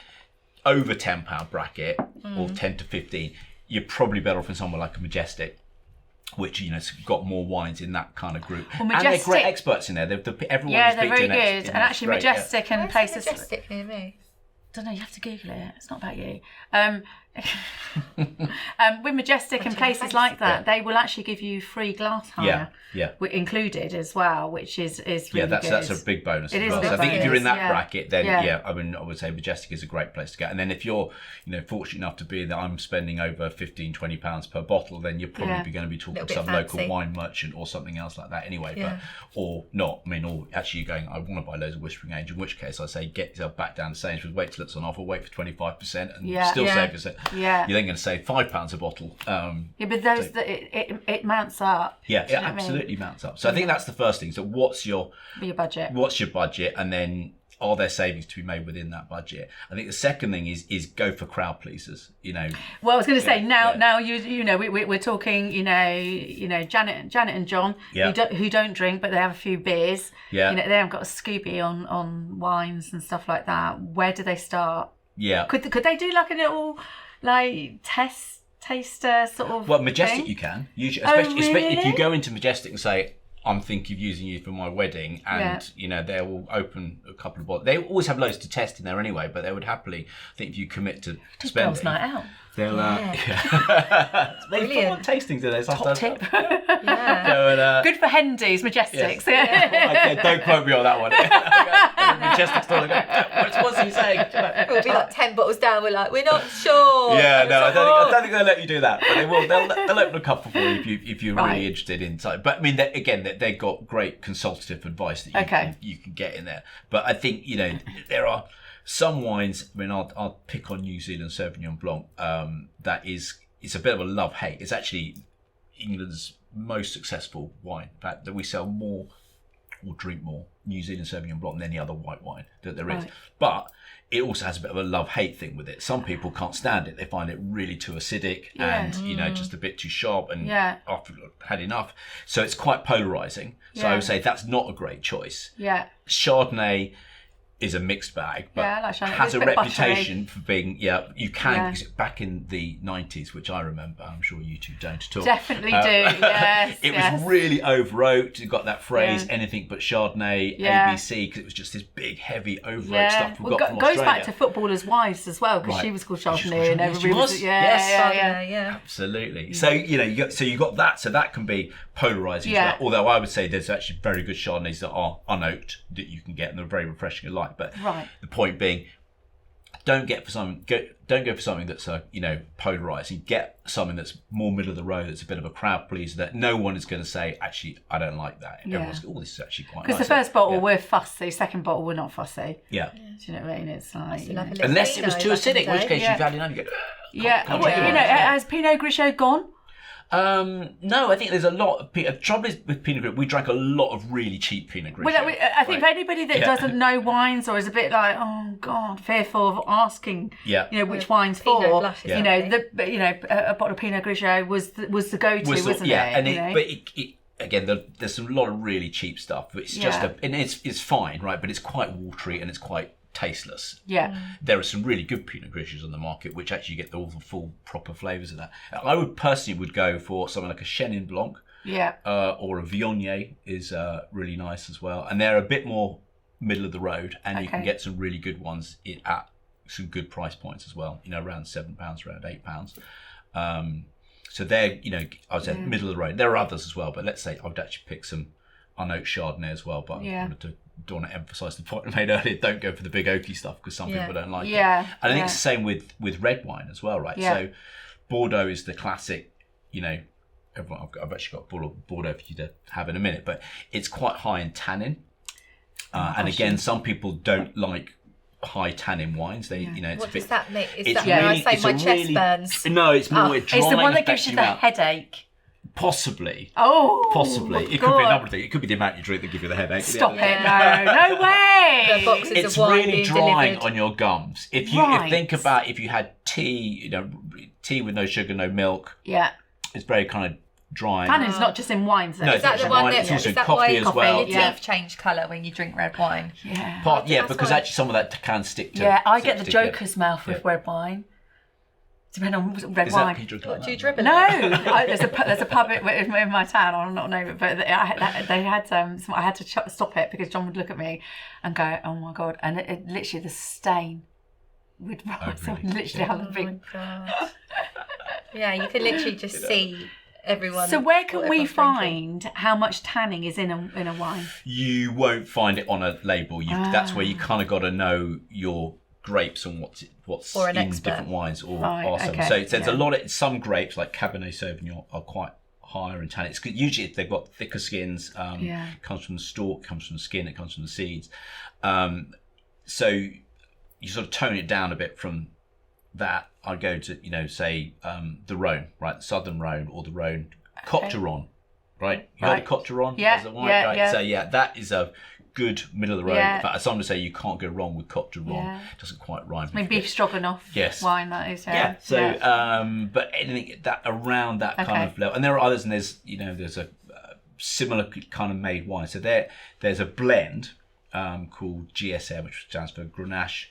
over £10 bracket or 10 to 15, you're probably better off in somewhere like a Majestic, which has got more wines in that kind of group. Well, Majestic, and they're great experts in there. Everyone they're very good. And actually, Majestic and places. Majestic near me. Don't know. You have to Google it. It's not about you. With Majestic and places like that, they will actually give you free glass hire, included as well, which is really good. That's a big bonus as well. So I think if you're in that bracket, then I mean, I would say Majestic is a great place to go. And then if you're, fortunate enough to be that I'm spending over £15-20 per bottle, then you're probably going to be talking to some local wine merchant or something else like that anyway. But or not. I mean, or actually you're going, I want to buy loads of Whispering Angel, in which case I say get yourself back down to Sainsbury's, wait till it's on offer, wait for 25% and still save yourself. You're then going to save £5 a bottle. But those it mounts up. Yeah, it absolutely mounts up. So I think that's the first thing. So what's your budget? What's your budget, and then are there savings to be made within that budget? I think the second thing is go for crowd pleasers. Well, I was going to say now we're talking Janet and John who don't drink, but they have a few beers. They haven't got a Scooby on wines and stuff like that. Where do they start? Yeah, could they do like a little taster sort of? Well, Majestic thing? You can usually, especially if you go into Majestic and say, I'm thinking of using you for my wedding, and they will open a couple of bottles. They always have loads to test in there anyway, but they would happily, I think, if you commit to spending. Girls' night out. They'll they put tastings in there. Top tip. Good for Hendy's, Majestics. Don't quote me on that one. Majestics. What's he saying? We'll be like 10 bottles down. We're like, we're not sure. I don't think they'll let you do that, but they will. They'll open a couple for you if you're really interested in. But I mean, they've got great consultative advice that you can get in there. But I think there are some wines. I mean, I'll pick on New Zealand Sauvignon Blanc. It's a bit of a love-hate. It's actually England's most successful wine. In fact, that we sell more or drink more New Zealand Sauvignon Blanc than any other white wine that there is. But it also has a bit of a love-hate thing with it. Some people can't stand it. They find it really too acidic and, just a bit too sharp and after you've had enough. So it's quite polarising. So I would say that's not a great choice. Yeah. Chardonnay is a mixed bag, but has a reputation for being, you can, back in the 90s, which I remember, I'm sure you two don't at all. Definitely do, yes. It was really over-oaked. It got that phrase, anything but Chardonnay, ABC, because it was just this big, heavy, over-oaked stuff we got from Australia. It goes back to footballers' wives as well, because she was called Chardonnay and everybody was. Absolutely. So, you got that, so that can be polarising as well. Although I would say there's actually very good Chardonnays that are unoaked that you can get, and they're very refreshing alike. But the point being, don't go for something that's polarising. Get something that's more middle of the road, that's a bit of a crowd pleaser, that no one is going to say, actually, I don't like that. Everyone's going, this is actually quite nice. Because the first bottle we're fussy, second bottle we're not fussy. Yeah. Do you know what I mean? It's like unless it was too acidic, in which case you've had enough. You go, has Pinot Grigio gone? No, I think there's a lot of the trouble is with Pinot Grigio, we drank a lot of really cheap Pinot Grigio. Well, I think for anybody that doesn't know wines or is a bit like, oh God, fearful of asking, which wine's for, a bottle of Pinot Grigio was the go-to, wasn't it? Yeah, and again, there's a lot of really cheap stuff. It's just and it's fine, right? But it's quite watery and it's quite tasteless. Yeah. There are some really good Pinot Grigios on the market which actually get all the full proper flavours of that. I would personally go for something like a Chenin Blanc. Yeah. Or a Viognier is really nice as well. And they're a bit more middle of the road, and you can get some really good ones at some good price points as well. Around £7, around £8. So they're, I would say middle of the road. There are others as well, but let's say I would actually pick some unoaked Chardonnay as well. But I don't want to emphasise the point I made earlier. Don't go for the big oaky stuff because some people don't like it. And I think it's the same with red wine as well, right? So Bordeaux is the classic, everyone, I've actually got Bordeaux for you to have in a minute, but it's quite high in tannin. And again, some people don't like high tannin wines. They, what does that mean? Is that when I say my chest burns? No, it's more it's the one that gives you the headache. Possibly. Possibly. It could be a number of things. It could be the amount you drink that give you the headache. Stop it! No way. The boxes it's of wine really drying delivered on your gums. If think about if you had tea, tea with no sugar, no milk. Yeah. It's very kind of dry. Tannin's not just in wines, though. No, is that the one it's also in coffee as well. Your teeth change colour when you drink red wine? Yeah. Because actually some of that can stick to. Yeah, I get the Joker's mouth with red wine. Depending on red wine. What, do you dribble? No, there's a pub in my town. I'll not name it, but they had I had to stop it because John would look at me and go, "Oh my God!" And it literally the stain with Oh, rice. So really? we literally have a Oh big. my God. Yeah, you can literally just see everyone. So where can what we everyone's drinking. find how much tanning is in a wine? You won't find it on a label. That's where you kind of got to know your grapes and what's Or an in expert. different wines or Right, also. okay, So there's yeah. a lot of some grapes like Cabernet Sauvignon are quite higher in tannin. It's usually they've got thicker skins. It comes from the stalk, comes from the skin, it comes from the seeds. So you sort of tone it down a bit from that. I'd go to say the Rhone, right, the Southern Rhone or the Rhone Côte d'Iron, right? You heard of Côte d'Iron as a wine, right? Yeah. So that is a good middle of the road. Yeah. In fact, some would say you can't go wrong with Côte d'Iron. Yeah. It doesn't quite rhyme. I mean, beef stroganoff wine, that is. Yeah. So, but anything that around that kind of level, and there are others, and there's a similar kind of made wine. So there's a blend called GSM, which stands for Grenache,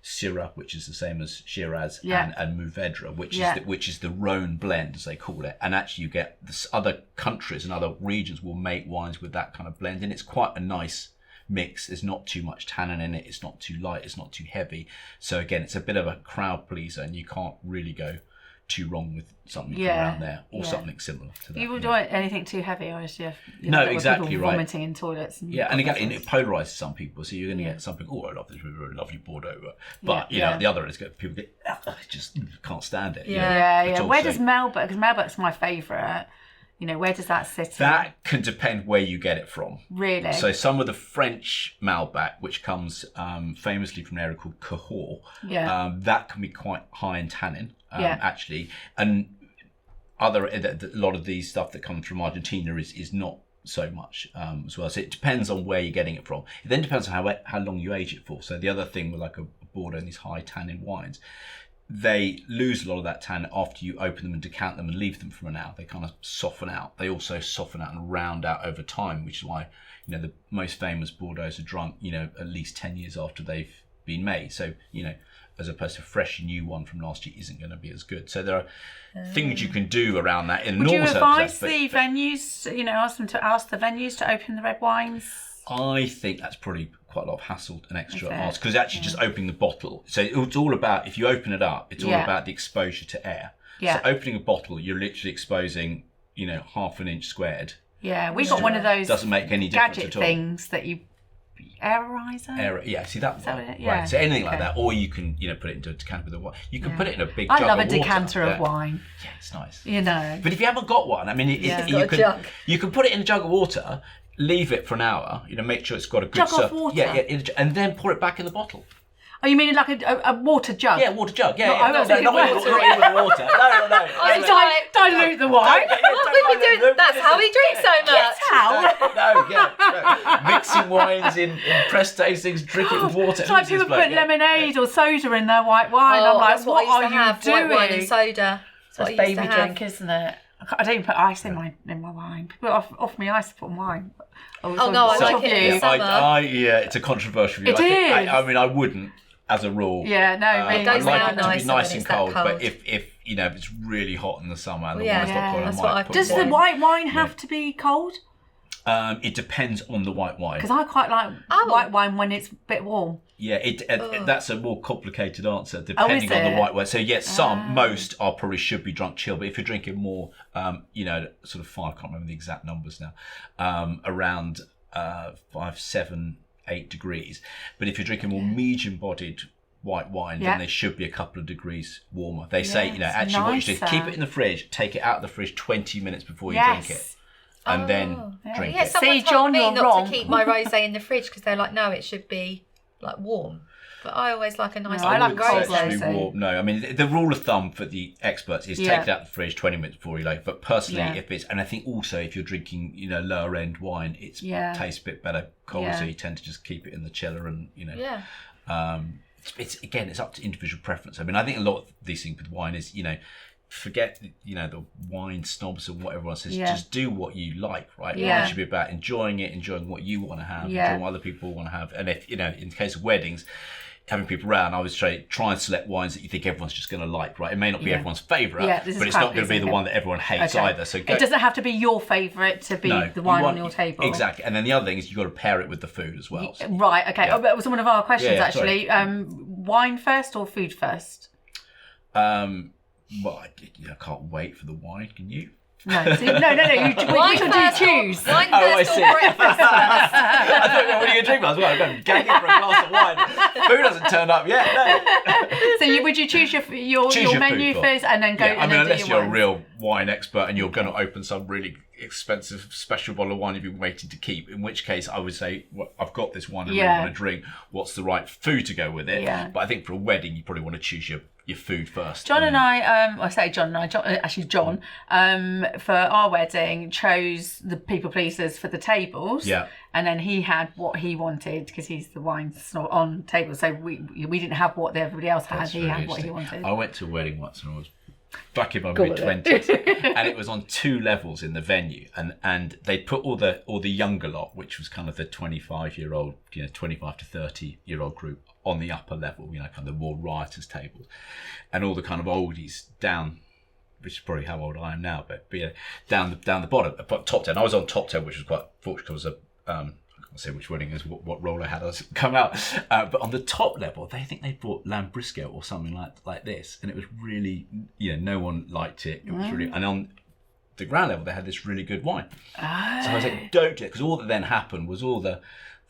Syrah, which is the same as Shiraz, and Mourvedre, which is the Rhone blend, as they call it. And actually, you get this, other countries and other regions will make wines with that kind of blend, and it's quite a nice mix. There's not too much tannin in it. It's not too light. It's not too heavy. So again, it's a bit of a crowd pleaser, and you can't really go too wrong with something from around there or something similar to that. You wouldn't want anything too heavy, obviously. No, exactly right. Vomiting in toilets. And and again, it polarizes some people, so you're going to get something. Oh, I love this really, really lovely Bordeaux, but you know, the other is people get just can't stand it. Yeah. Where does Malbec? Because Malbec's my favourite. You know, where does that sit? That can depend where you get it from. Really? So some of the French Malbec, which comes famously from an area called Cahors, that can be quite high in tannin, actually. And a lot of these stuff that comes from Argentina is not so much as well. So it depends on where you're getting it from. It then depends on how long you age it for. So the other thing with like a Bordeaux and these high tannin wines, they lose a lot of that tannin after you open them and decant them and leave them for an hour. They kind of soften out. They also soften out and round out over time, which is why, you know, the most famous Bordeaux are drunk, you know, at least 10 years after they've been made. So, you know, as opposed to a fresh new one from last year isn't going to be as good. So there are things you can do around that in Would normal you advise circumstances, the venues, you know, ask the venues to open the red wines? I think that's probably quite a lot of hassle and extra ask, because actually just opening the bottle. So it's all about, if you open it up, it's all about the exposure to air. Yeah. So opening a bottle, you're literally exposing, you know, half an inch squared. Yeah, we've got one of those doesn't make any difference gadget at all. things that you aerorizer. See that one? Right. Right. So anything like that, or you can, you know, put it into a decanter with a wine. You can put it in a big jug I love a of water. decanter of wine. Yeah, it's nice. You know. But if you haven't got one, I mean, you can put it in a jug of water, leave it for an hour, you know, make sure it's got a good jug of water. And then pour it back in the bottle. Oh, you mean like a water jug? Yeah, water jug. Yeah, I was thinking not with water. No. Dilute the wine. What we doing? That's how we drink so much. No. Mixing wines in press tastings, drink it with water. It's like people put lemonade or soda in their white wine. I'm like, what are you doing? White wine and soda. That's baby drink, isn't it? I don't even put ice in my wine. People offer me ice to put in wine. I like it in the summer. It's a controversial view. It is. I mean, I wouldn't, as a rule. Yeah, no, really. It goes I like down it to be nice and cold, cold. but if you know, if it's really hot in the summer and the wine's not cold, that's I what might put Does wine. the white wine have to be cold? It depends on the white wine. Because I quite like white wine when it's a bit warm. Yeah, that's a more complicated answer depending on the white wine. So yes, most should be drunk chill, but if you're drinking more, you know, sort of 5, can't remember the exact numbers now, around 5, 7, 8 degrees. But if you're drinking more medium-bodied white wine, then they should be a couple of degrees warmer. They say, you know, actually what you do is keep it in the fridge, take it out of the fridge 20 minutes before you drink it. And then drink it. Someone told me not to keep my rosé in the fridge because they're like, no, it should be like warm. But I always like a nice rosé. Warm. No, I mean, the rule of thumb for the experts is take it out of the fridge 20 minutes before you like. But personally, and I think also if you're drinking, you know, lower end wine, it tastes a bit better cold, so you tend to just keep it in the chiller and, you know. It's up to individual preference. I mean, I think a lot of these things with wine is, you know, forget, you know, the wine snobs and what everyone says. Just do what you like, right? It should be about enjoying it, enjoying what you want to have, enjoying what other people want to have. And if, you know, in the case of weddings, having people around, I would try and select wines that you think everyone's just going to like, right? It may not be everyone's favourite, but it's not going to be the one that everyone hates either. So it doesn't have to be your favourite to be the wine on your table. Exactly. And then the other thing is you've got to pair it with the food as well. Right, okay. That was one of our questions, actually. wine first or food first? Well, I can't wait for the wine. Can you? No, so, no. Which one do you choose? Wine I first see. or breakfast first? I thought, what are you going to drink? I was like, I'm going gagging for a glass of wine. Food hasn't turned up yet. No. So would you choose your menu first and then go? Yeah, and unless you're wine? a real wine expert and you're going to open some really expensive special bottle of wine you've been waiting to keep, in which case I would say, well, I've got this wine I really want to drink. What's the right food to go with it? Yeah. But I think for a wedding, you probably want to choose your food first. John and I, John, for our wedding chose the people pleasers for the tables. Yeah. And then he had what he wanted because he's the wine snob on tables. So we didn't have what everybody else had. That's he really had what he interesting. wanted. I went to a wedding once and I was back in my mid-20s and it was on 2 levels in the venue, and they put all the younger lot, which was kind of the 25-year-old, 25 to 30-year-old group, on the upper level, kind of the more riotous tables, and all the kind of oldies down, which is probably how old I am now, but down the bottom, top 10. I was on top 10, which was quite fortunate because I can't say which wedding is what role I had as come out, but on the top level, they think they brought lamb brisket or something like this, and it was really, no one liked it. It was really, and on the ground level, they had this really good wine. So I was like, don't do it, because all that then happened was all the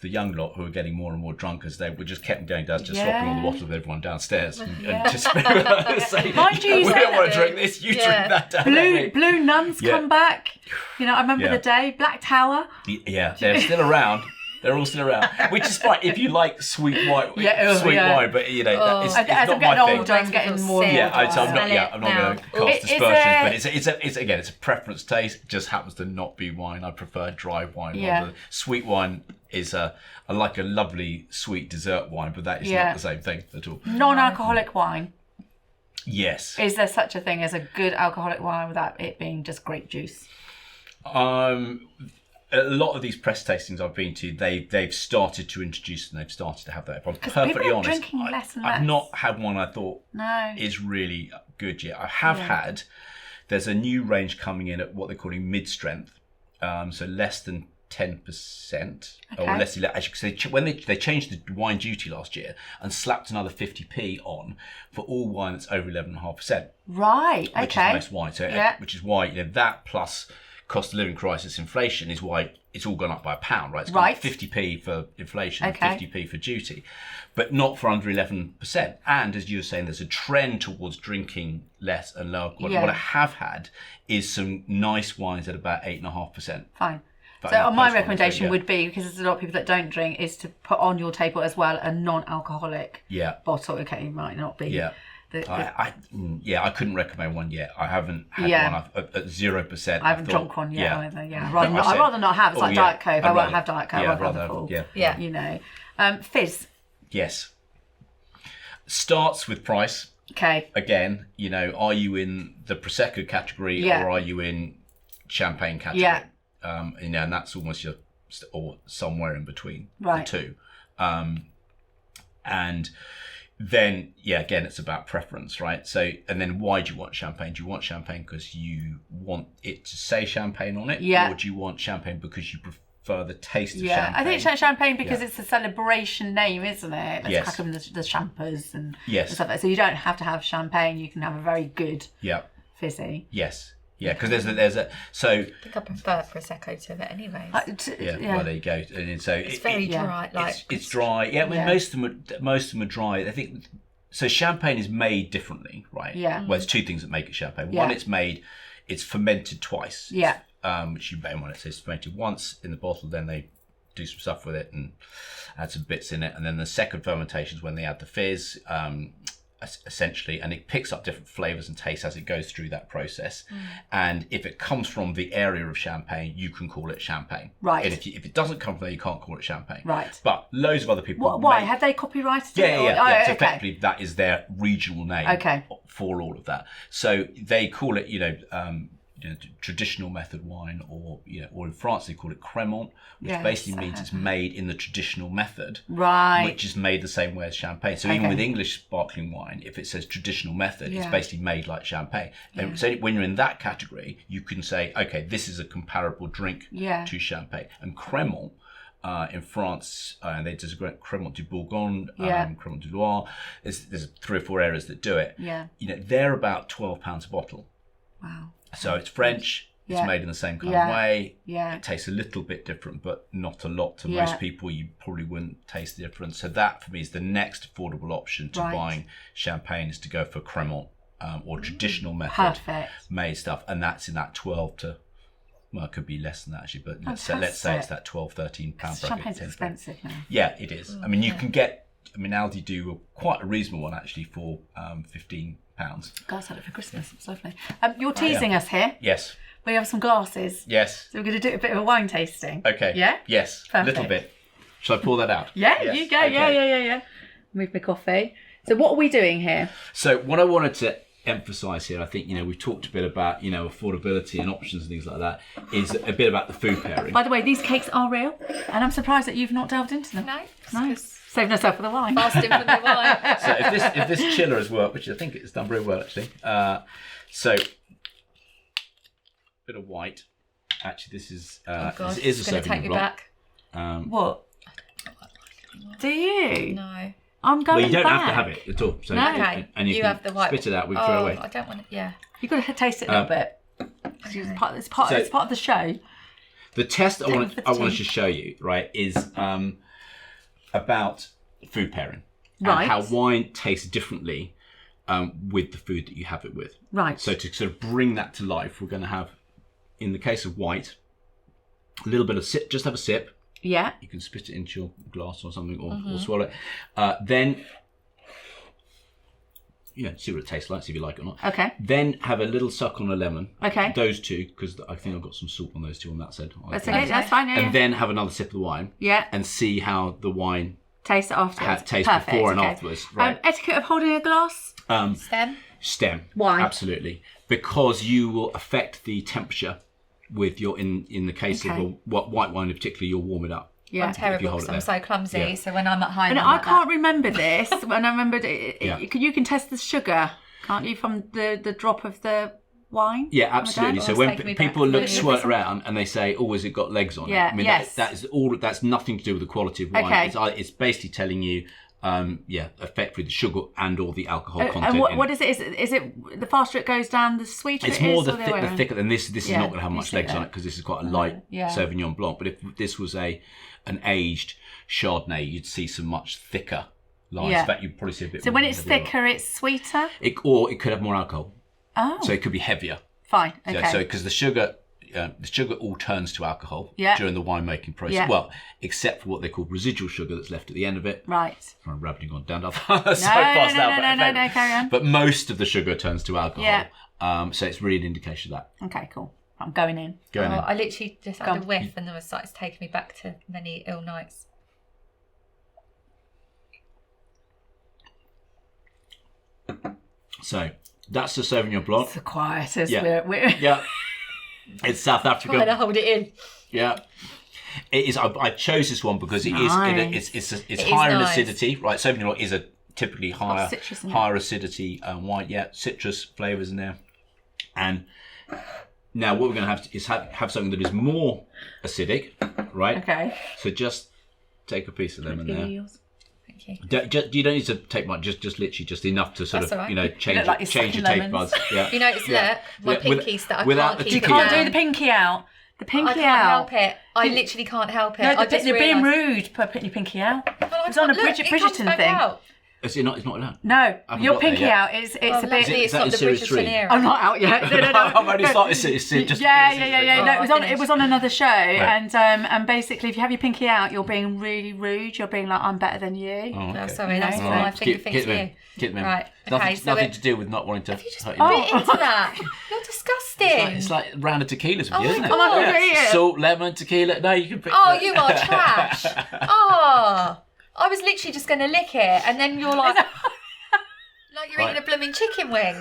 young lot who were getting more and more drunk as they were just kept going down, just swapping all the bottles with everyone downstairs and just saying, Mind you, we don't want to drink this, you drink that down. Blue Nuns come back. I remember the day. Black Tower. Yeah, they're still around. They're all still around, which is fine if you like sweet wine. Wine, but it's as not I'm my getting thing. older, I'm getting more. I'm not going to cast aspersions, but it's a preference taste. It just happens to not be wine. I prefer dry wine. Rather. Sweet wine is I like a lovely sweet dessert wine, but that is not the same thing at all. Non-alcoholic wine. Yes. Is there such a thing as a good alcoholic wine without it being just grape juice? A lot of these press tastings I've been to, they've started to introduce and they've started to have that. If I'm perfectly honest, I've not had one I thought is really good yet. I have had. There's a new range coming in at what they're calling mid-strength, so less than 10%, or less. Actually, when they changed the wine duty last year and slapped another 50p on for all wine that's over 11.5%. Right. Okay. Which is most wine. So which is why that plus cost of living crisis, inflation is why it's all gone up by £1, right? It's gone up 50p for inflation, 50p for duty, but not for under 11%. And as you were saying, there's a trend towards drinking less and lower quality. What I have had is some nice wines at about 8.5%. Fine. So my recommendation would be, because there's a lot of people that don't drink, is to put on your table as well a non-alcoholic bottle. Okay, it might not be. Yeah. I couldn't recommend one yet. I haven't had one at 0%. I haven't drunk one yet either. Yeah, I'd rather not have. It's like Diet Coke. I won't have Diet Coke. I'd rather full. Yeah. Fizz. Yes. Starts with price. Okay. Again, are you in the Prosecco category or are you in champagne category? Yeah. And that's almost or somewhere in between the two. And then, again, it's about preference, right? So, and then why do you want champagne? Do you want champagne because you want it to say champagne on it? Yeah. Or do you want champagne because you prefer the taste of champagne? Yeah, I think champagne because it's a celebration name, isn't it? Let's crack them the champers and stuff like that. So you don't have to have champagne. You can have a very good fizzy. Yes. Yeah, because there's a so. I think I prefer Prosecco to it, anyways. Well, there you go. And so it's very dry. It's dry. Yeah, I mean, most of them are dry. I think so. Champagne is made differently, right? Yeah. Well, there's two things that make it champagne. One, it's fermented twice. Yeah. Which you may want to say it's fermented once in the bottle, then they do some stuff with it and add some bits in it, and then the second fermentation is when they add the fizz. Essentially, and it picks up different flavors and tastes as it goes through that process. And if it comes from the area of Champagne, you can call it champagne. Right. And if it doesn't come from there, you can't call it champagne. Right. But loads of other people. Why have they copyrighted it? Yeah. So effectively, that is their regional name. For all of that. So they call it, traditional method wine, or in France they call it crémant, which basically means it's made in the traditional method, right? Which is made the same way as champagne. So even with English sparkling wine, if it says traditional method, it's basically made like champagne. And so when you're in that category, you can say, okay, this is a comparable drink to champagne. And crémant in France, there's a great Cremant du Bourgogne, Cremant du Loire. There's 3 or 4 areas that do it. Yeah. They're about £12 a bottle. Wow. So it's French. It's made in the same kind of way. Yeah. It tastes a little bit different, but not a lot. To most people, you probably wouldn't taste the difference. So that, for me, is the next affordable option to buying champagne, is to go for Cremant or traditional method made stuff. And that's in that 12 to... Well, it could be less than that, actually. But let's say it's that £12, £13 bracket. Champagne's expensive now. Yeah, it is. I mean, you can get... I mean, Aldi do quite a reasonable one, actually, for £15. Guys had it for Christmas. It's lovely. You're teasing us here. Yes. We have some glasses. Yes. So we're going to do a bit of a wine tasting. Okay. Yeah? Yes. A little bit. Shall I pour that out? Yeah, yes. You go. Okay. Yeah. Move my coffee. So what are we doing here? So what I wanted to emphasise here, I think, we've talked a bit about, affordability and options and things like that, is a bit about the food pairing. By the way, these cakes are real, and I'm surprised that you've not delved into them. No. Saving herself for the wine. Fasting from the wine. So if this chiller has worked, which I think it's done very well, actually. So bit of white. Actually, this is this is a Sauvignon Blanc. What? Do you? No. I'm going Well, you don't back. have to have it at all. So No. Okay. And you can have the white. spit it out. We can throw it away. I don't want it. Yeah. You've got to taste it a little bit. It's part of the show. The test I wanted with the tea. to show you, right, is about food pairing. Right. And how wine tastes differently with the food that you have it with. Right. So to sort of bring that to life, we're going to have, in the case of white, a little bit of sip. Just have a sip. Yeah. You can spit it into your glass or something, or swallow it. Then, see what it tastes like, see if you like it or not. Okay. Then have a little suck on a lemon. Okay. Those two, because I think I've got some salt on those two on that side. That's okay. That's fine. Yeah. And then have another sip of the wine. Yeah. And see how the wine Taste it afterwards. tastes Perfect, before and okay. afterwards. Right. Etiquette of holding a glass. Stem. Why? Absolutely, because you will affect the temperature with your in the case of white wine in particular, you'll warm it up. Yeah. I'm terrible because I'm so clumsy. Yeah. So when I'm at home, And I can't remember this. When I remembered it, Yeah. you can test the sugar, can't you, from the drop of the wine? Yeah, absolutely. So when people back. swirl it around and they say, "Oh, has it got legs on Yeah, it?" I mean, yes. that is all. That's nothing to do with the quality of wine. Okay. It's basically telling you, effectively the sugar and all the alcohol content. And what is it? Is it the faster it goes down, the sweeter It's it is? more the or the way around? thicker. And this is not going to have much legs on it because this is quite a light Yeah. Sauvignon Blanc. But if this was an aged Chardonnay, you'd see some much thicker lines. Yeah. In fact, you'd probably see a bit. So more when it's heavier. thicker, it's sweeter. It could have more alcohol. Oh. So it could be heavier. Fine. Okay. Yeah, so because the sugar all turns to alcohol during the winemaking process. Yeah. Well, except for what they call residual sugar that's left at the end of it. Right. I'm rabbiting on down up so fast now. No, carry on. But most of the sugar turns to alcohol. Yeah. So it's really an indication of that. Okay, cool. I'm going in. Going in. I literally just had a whiff and it's taken me back to many ill nights. So that's the Sauvignon Blanc. It's the quietest. Yeah. We're Yeah. It's South Africa. Trying to hold it in. Yeah. It is. I chose this one because it's It higher in nice. acidity. Right. Sauvignon Blanc is a typically higher citrus in it. higher acidity wine. Yeah, citrus flavours in there. And now what we're going to have is have something that is more acidic, right? Okay. So just take a piece of lemon there. Thank you. You don't need to take much. Just literally just enough to sort That's of all right. change look like you're change your sucking taste lemons. buds. Yeah. You notice that my pinkies that I without can't the keep You it can't down. do the pinky out. The pinky I can't out. help it. I literally can't help it. No, I just you're being realised- rude by putting your pinky out. Well, I It's on a can't- look, it comes Bridgerton back thing. out. It's not allowed. No, haven't your got there pinky yet. out is it's a bit. Luckily, it's that not in the series Bridgerton 3? era. I'm not out yet. No. I've already started. It's just Yeah. No, Oh, it was on another show, and basically, if you have your pinky out, you're being really rude. You're being like, I'm better than you. Oh, No, okay. sorry, that's No. what my finger thinks Get them you. in. Get them in. Right, Nothing, okay, so nothing it- to do with not wanting to. You just hurt bit you. into that. You're disgusting. It's like a round of tequilas with Oh you, my isn't it? God. I'm not doing it. Salt, lemon, tequila. No, you can pick. Oh, you are trash. Oh, I was literally just going to lick it, and then you're like, like you're eating a blooming chicken wing.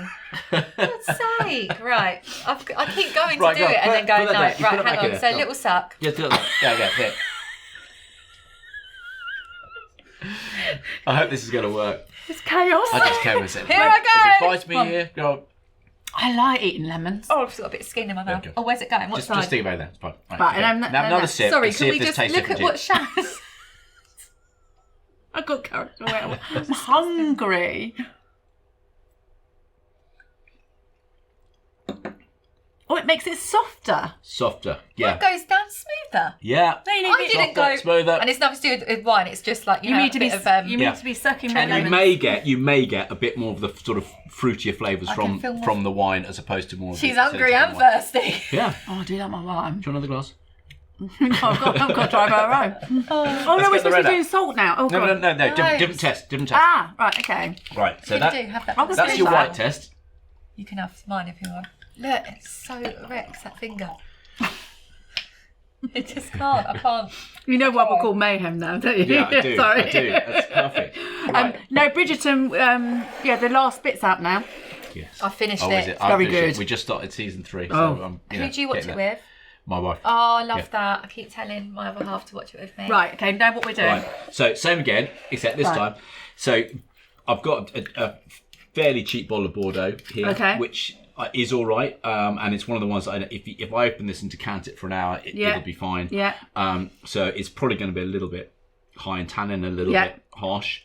For God's sake. Right. I keep going to Right, do go. it and then Put go, that no. back. You Right, put it hang back on. in So there. little suck. Yeah, do that. Yeah. I hope this is going to work. It's chaos. I just came and said, Here I go. If it bites me here, go. I like eating lemons. Oh, I've still got a bit of skin in my mouth. Okay. Oh, where's it going? What side? Just think about that. It's fine. Right, okay. and Now another sip. Sorry, and can see we if this just tastes look at different what to you. Sharon's... I got carried away. I'm hungry. Oh, it makes it softer. Softer. Yeah. It goes down smoother. Yeah. No, you need I didn't go... smoother. And it's nothing to do with wine. It's just like, You need to be. You need Yeah. to be sucking. And lemons. you may get a bit more of the sort of fruitier flavours I can feel more- from the wine as opposed to more. She's of the hungry acidity and from the wine. thirsty. Yeah. Oh, I do like my wine. Do you want another glass? No, I've got to drive her home. Oh Let's no, we're get the supposed to red be out. doing salt now. Oh No, god. no. No. Different test. Ah, right, okay. Right. So You that do have that. I was that's doing your that. white test. You can have mine if you want. Look, it's so wrecks, that finger. It just can't. I can't. You know what we'll call mayhem now, don't you? Yeah, I do. Sorry. I do. That's perfect. Right. No, Bridgerton. Yeah, the last bit's out now. Yes. I finished Oh, is it. it? I Very finished it. good. We just started season 3. Oh. So, Who do you watch it with? My wife. Oh, I love Yeah. that. I keep telling my other half to watch it with me. Right. Okay. Know what we're doing. Right. So same again, except this Right. time. So I've got a fairly cheap bottle of Bordeaux here, Okay. which is all right, and it's one of the ones that if I open this and decant it for an hour, it'll be fine. Yeah. So it's probably going to be a little bit high in tannin, a little Yeah. bit harsh,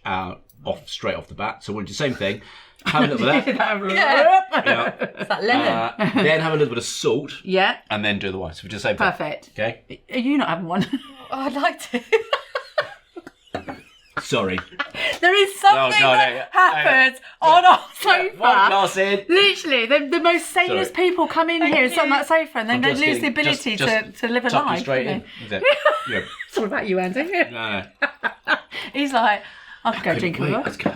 straight off the bat. So we'll do the same thing. Have a little bit of that. Yeah. Yeah. It's that lemon. Then have a little bit of salt, Yeah. and then do the wine. So we do the same thing. Perfect. Okay. Are you not having one? Oh, I'd like to. Sorry. There is something that happens on our sofa. One glass in. Literally, the most sanest Sorry. people come in here and sit on that sofa, and then I'm they just lose the kidding. ability Just to live a tuck you life. straight don't in. they? Is it? Yeah. It's all about you, Andy. No. He's like, I could go drink a Wait, lot. let's go.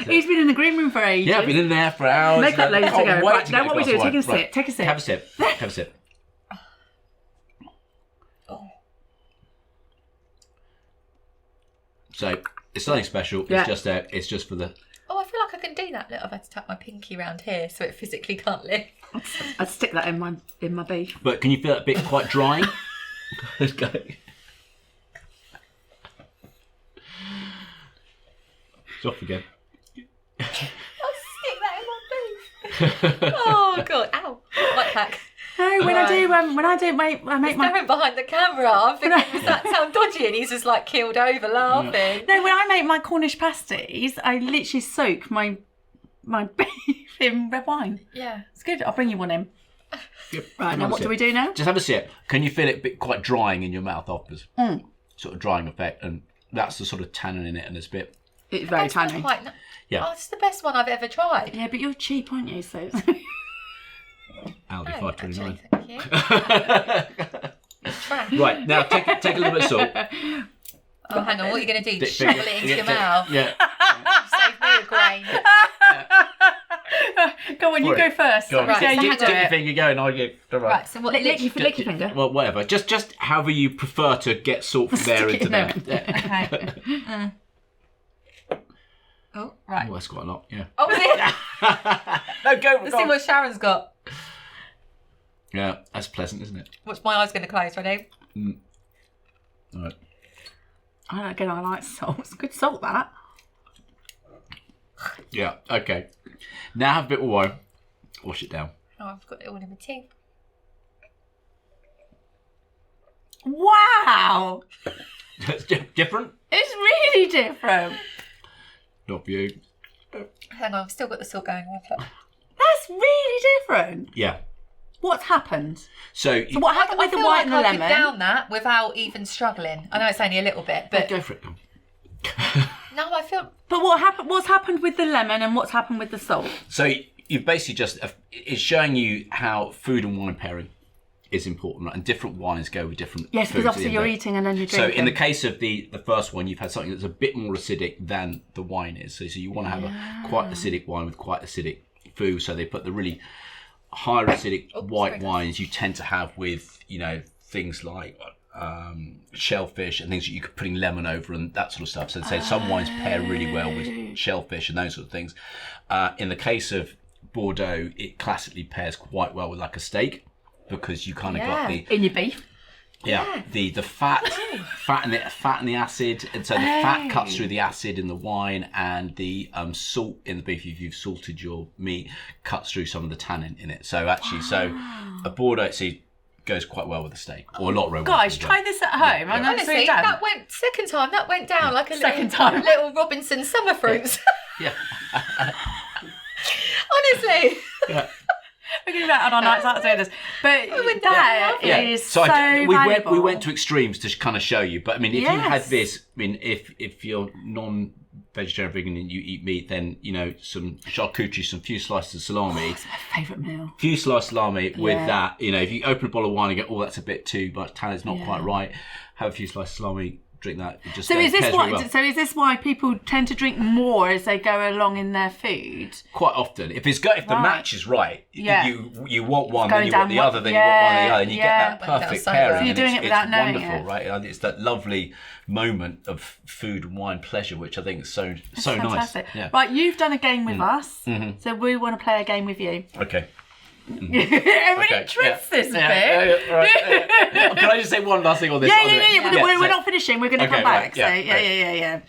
He's been in the green room for ages. Yeah, I've been in there for hours. Makeup loads to Can't go. wait Right, to now get what we glass do, of take a wine. sip, Right. take a sip. Have a sip. Have a sip. Oh. So it's nothing special. Yeah. It's just for the. Oh, I feel like I can do that. Look, I've had to tuck my pinky round here so it physically can't lift. I'd stick that in my beef. But can you feel that bit quite dry? Let's go. It's off again. I'll stick that in my beef. Oh god, ow! Mic pack. No, when I do make He's my going behind the camera. I'm thinking, does that sound dodgy? And he's just like keeled over laughing. no, when I make my Cornish pasties, I literally soak my beef in red wine. Yeah. It's good. I'll bring you one in. Yep. Right, now Have a what do sip. we do now? Just have a sip. Can you feel it bit quite drying in your mouth afterwards? Sort of drying effect, and that's the sort of tannin in it, and it's a bit. It's very That's not tangy. quite. Yeah. Oh, it's the best one I've ever tried. Yeah, but you're cheap, aren't you? So Aldi No, $5.29. actually, thank you. Trash. Right, now take a little bit of salt. Oh, hang on. What are you going to do? Dip Shovel finger. it into your mouth? Yeah. Save me a grain. go on, you go first. Go on. Right, Yeah, so you hang do on. Dip your it. finger going. I get right. Right, so what? Lick your finger. Well, whatever. Just however you prefer to get salt from there Stick it into in there. there. Yeah. Okay. Oh, right. Oh, that's quite a lot. Yeah. Oh, is it? No, go. Let's see what Sharon's got. Yeah, that's pleasant, isn't it? Watch, my eyes going to close. Ready? All right. I like salt. It's good salt, that. Yeah. Okay. Now have a bit more wine. Wash it down. Oh, I've got it all in my teeth. Wow! It's different. It's really different. Not for you. Hang on, I've still got the salt going on. That's really different. Yeah. What's happened? So What happened with the white and the I lemon? could down that without even struggling. I know it's only a little bit, but go for it. no, I feel. But what's happened with the lemon and what's happened with the salt? So you've basically just it's showing you how food and wine pairing is important, right? And different wines go with different. Yes, foods because at obviously the you're end of it. eating and then you're So drinking. in the case of the first one, you've had something that's a bit more acidic than the wine is. So you want to have a quite acidic wine with quite acidic food. So they put the really higher acidic white wines you tend to have with, things like shellfish and things that you could putting lemon over and that sort of stuff. So say some wines pair really well with shellfish and those sort of things. In the case of Bordeaux, it classically pairs quite well with like a steak because you kind of got the in your beef. Yeah, the fat and the acid, and so the fat cuts through the acid in the wine, and the salt in the beef, if you've salted your meat, cuts through some of the tannin in it. So actually, a Bordeaux goes quite well with a steak or a lot of red wine. Guys, try this at home. Yeah. Honestly, that went down like a little Robinson summer fruits. Yeah. Honestly. Yeah. We're going to do that on our nights out doing this. But that is so we went to extremes to kind of show you. But I mean, if you had this, I mean, if you're non-vegetarian, vegan, and you eat meat, then some charcuterie, some few slices of salami. It's my favourite meal. Few slices of salami with that. If you open a bottle of wine and go, that's a bit too much tannin, it's not quite right. Have a few slices of salami. Drink that. So is this why people tend to drink more as they go along in their food? Quite often, if the match is right, you want one, then you want the other, then you want one, then the other, and you get that perfect pairing. So you're doing it without knowing wonderful, it, right? And it's that lovely moment of food and wine pleasure, which I think is so nice. Yeah. Right, you've done a game with us, so we want to play a game with you. Okay. Everybody trusts this bit. Can I just say one last thing on this? We're not finishing. We're going to come back. Right,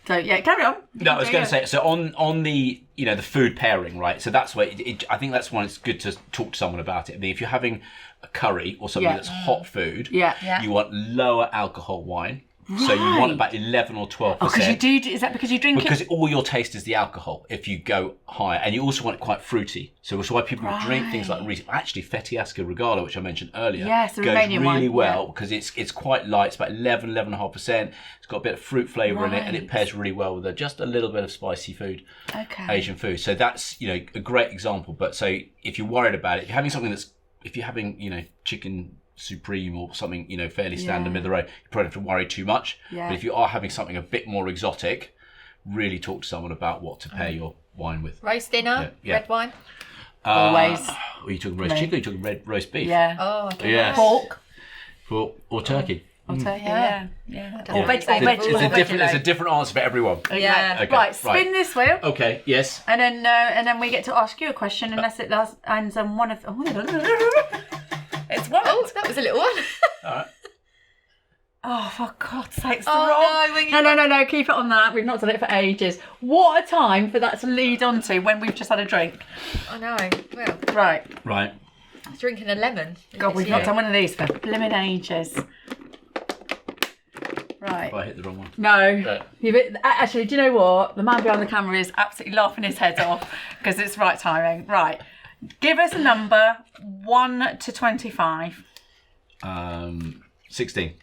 So carry on. No, I was going to say, so on the the food pairing, right? So that's where I think that's when it's good to talk to someone about it. I mean, if you're having a curry or something that's hot food, you want lower alcohol wine. Right. So you want about 11 or 12%. Oh, because you do. Is that because you drink Because all your taste is the alcohol. If you go higher, and you also want it quite fruity. So that's why people drink things like actually Fetiasca Regala, which I mentioned earlier. Yes, the goes Romanian really one. well because it's quite light. It's about 11.5%. It's got a bit of fruit flavour in it, and it pairs really well with just a little bit of spicy food, Asian food. So that's a great example. But so if you're worried about it, if you're having chicken supreme or something fairly standard middle of the road, you probably have to worry too much. But if you are having something a bit more exotic, really talk to someone about what to pair your wine with. Roast dinner, red wine. Always. Are you talking roast chicken or are you talking roast beef? Pork or turkey. Or turkey, Or There's a different answer for everyone. Yeah. Okay, right, spin this wheel. Okay, yes. And then we get to ask you a question unless it ends on one of it's one. Oh, that was a little one. All right. Oh, for God's sake, it's the wrong. No, keep it on that. We've not done it for ages. What a time for that to lead on to when we've just had a drink. I know. Well. Right. Drinking a lemon. God, we've not done one of these for blimmin' ages. Right. If I hit the wrong one. No. Actually, do you know what? The man behind the camera is absolutely laughing his head off because it's right timing. Right. Give us a number 1 to 25. 16.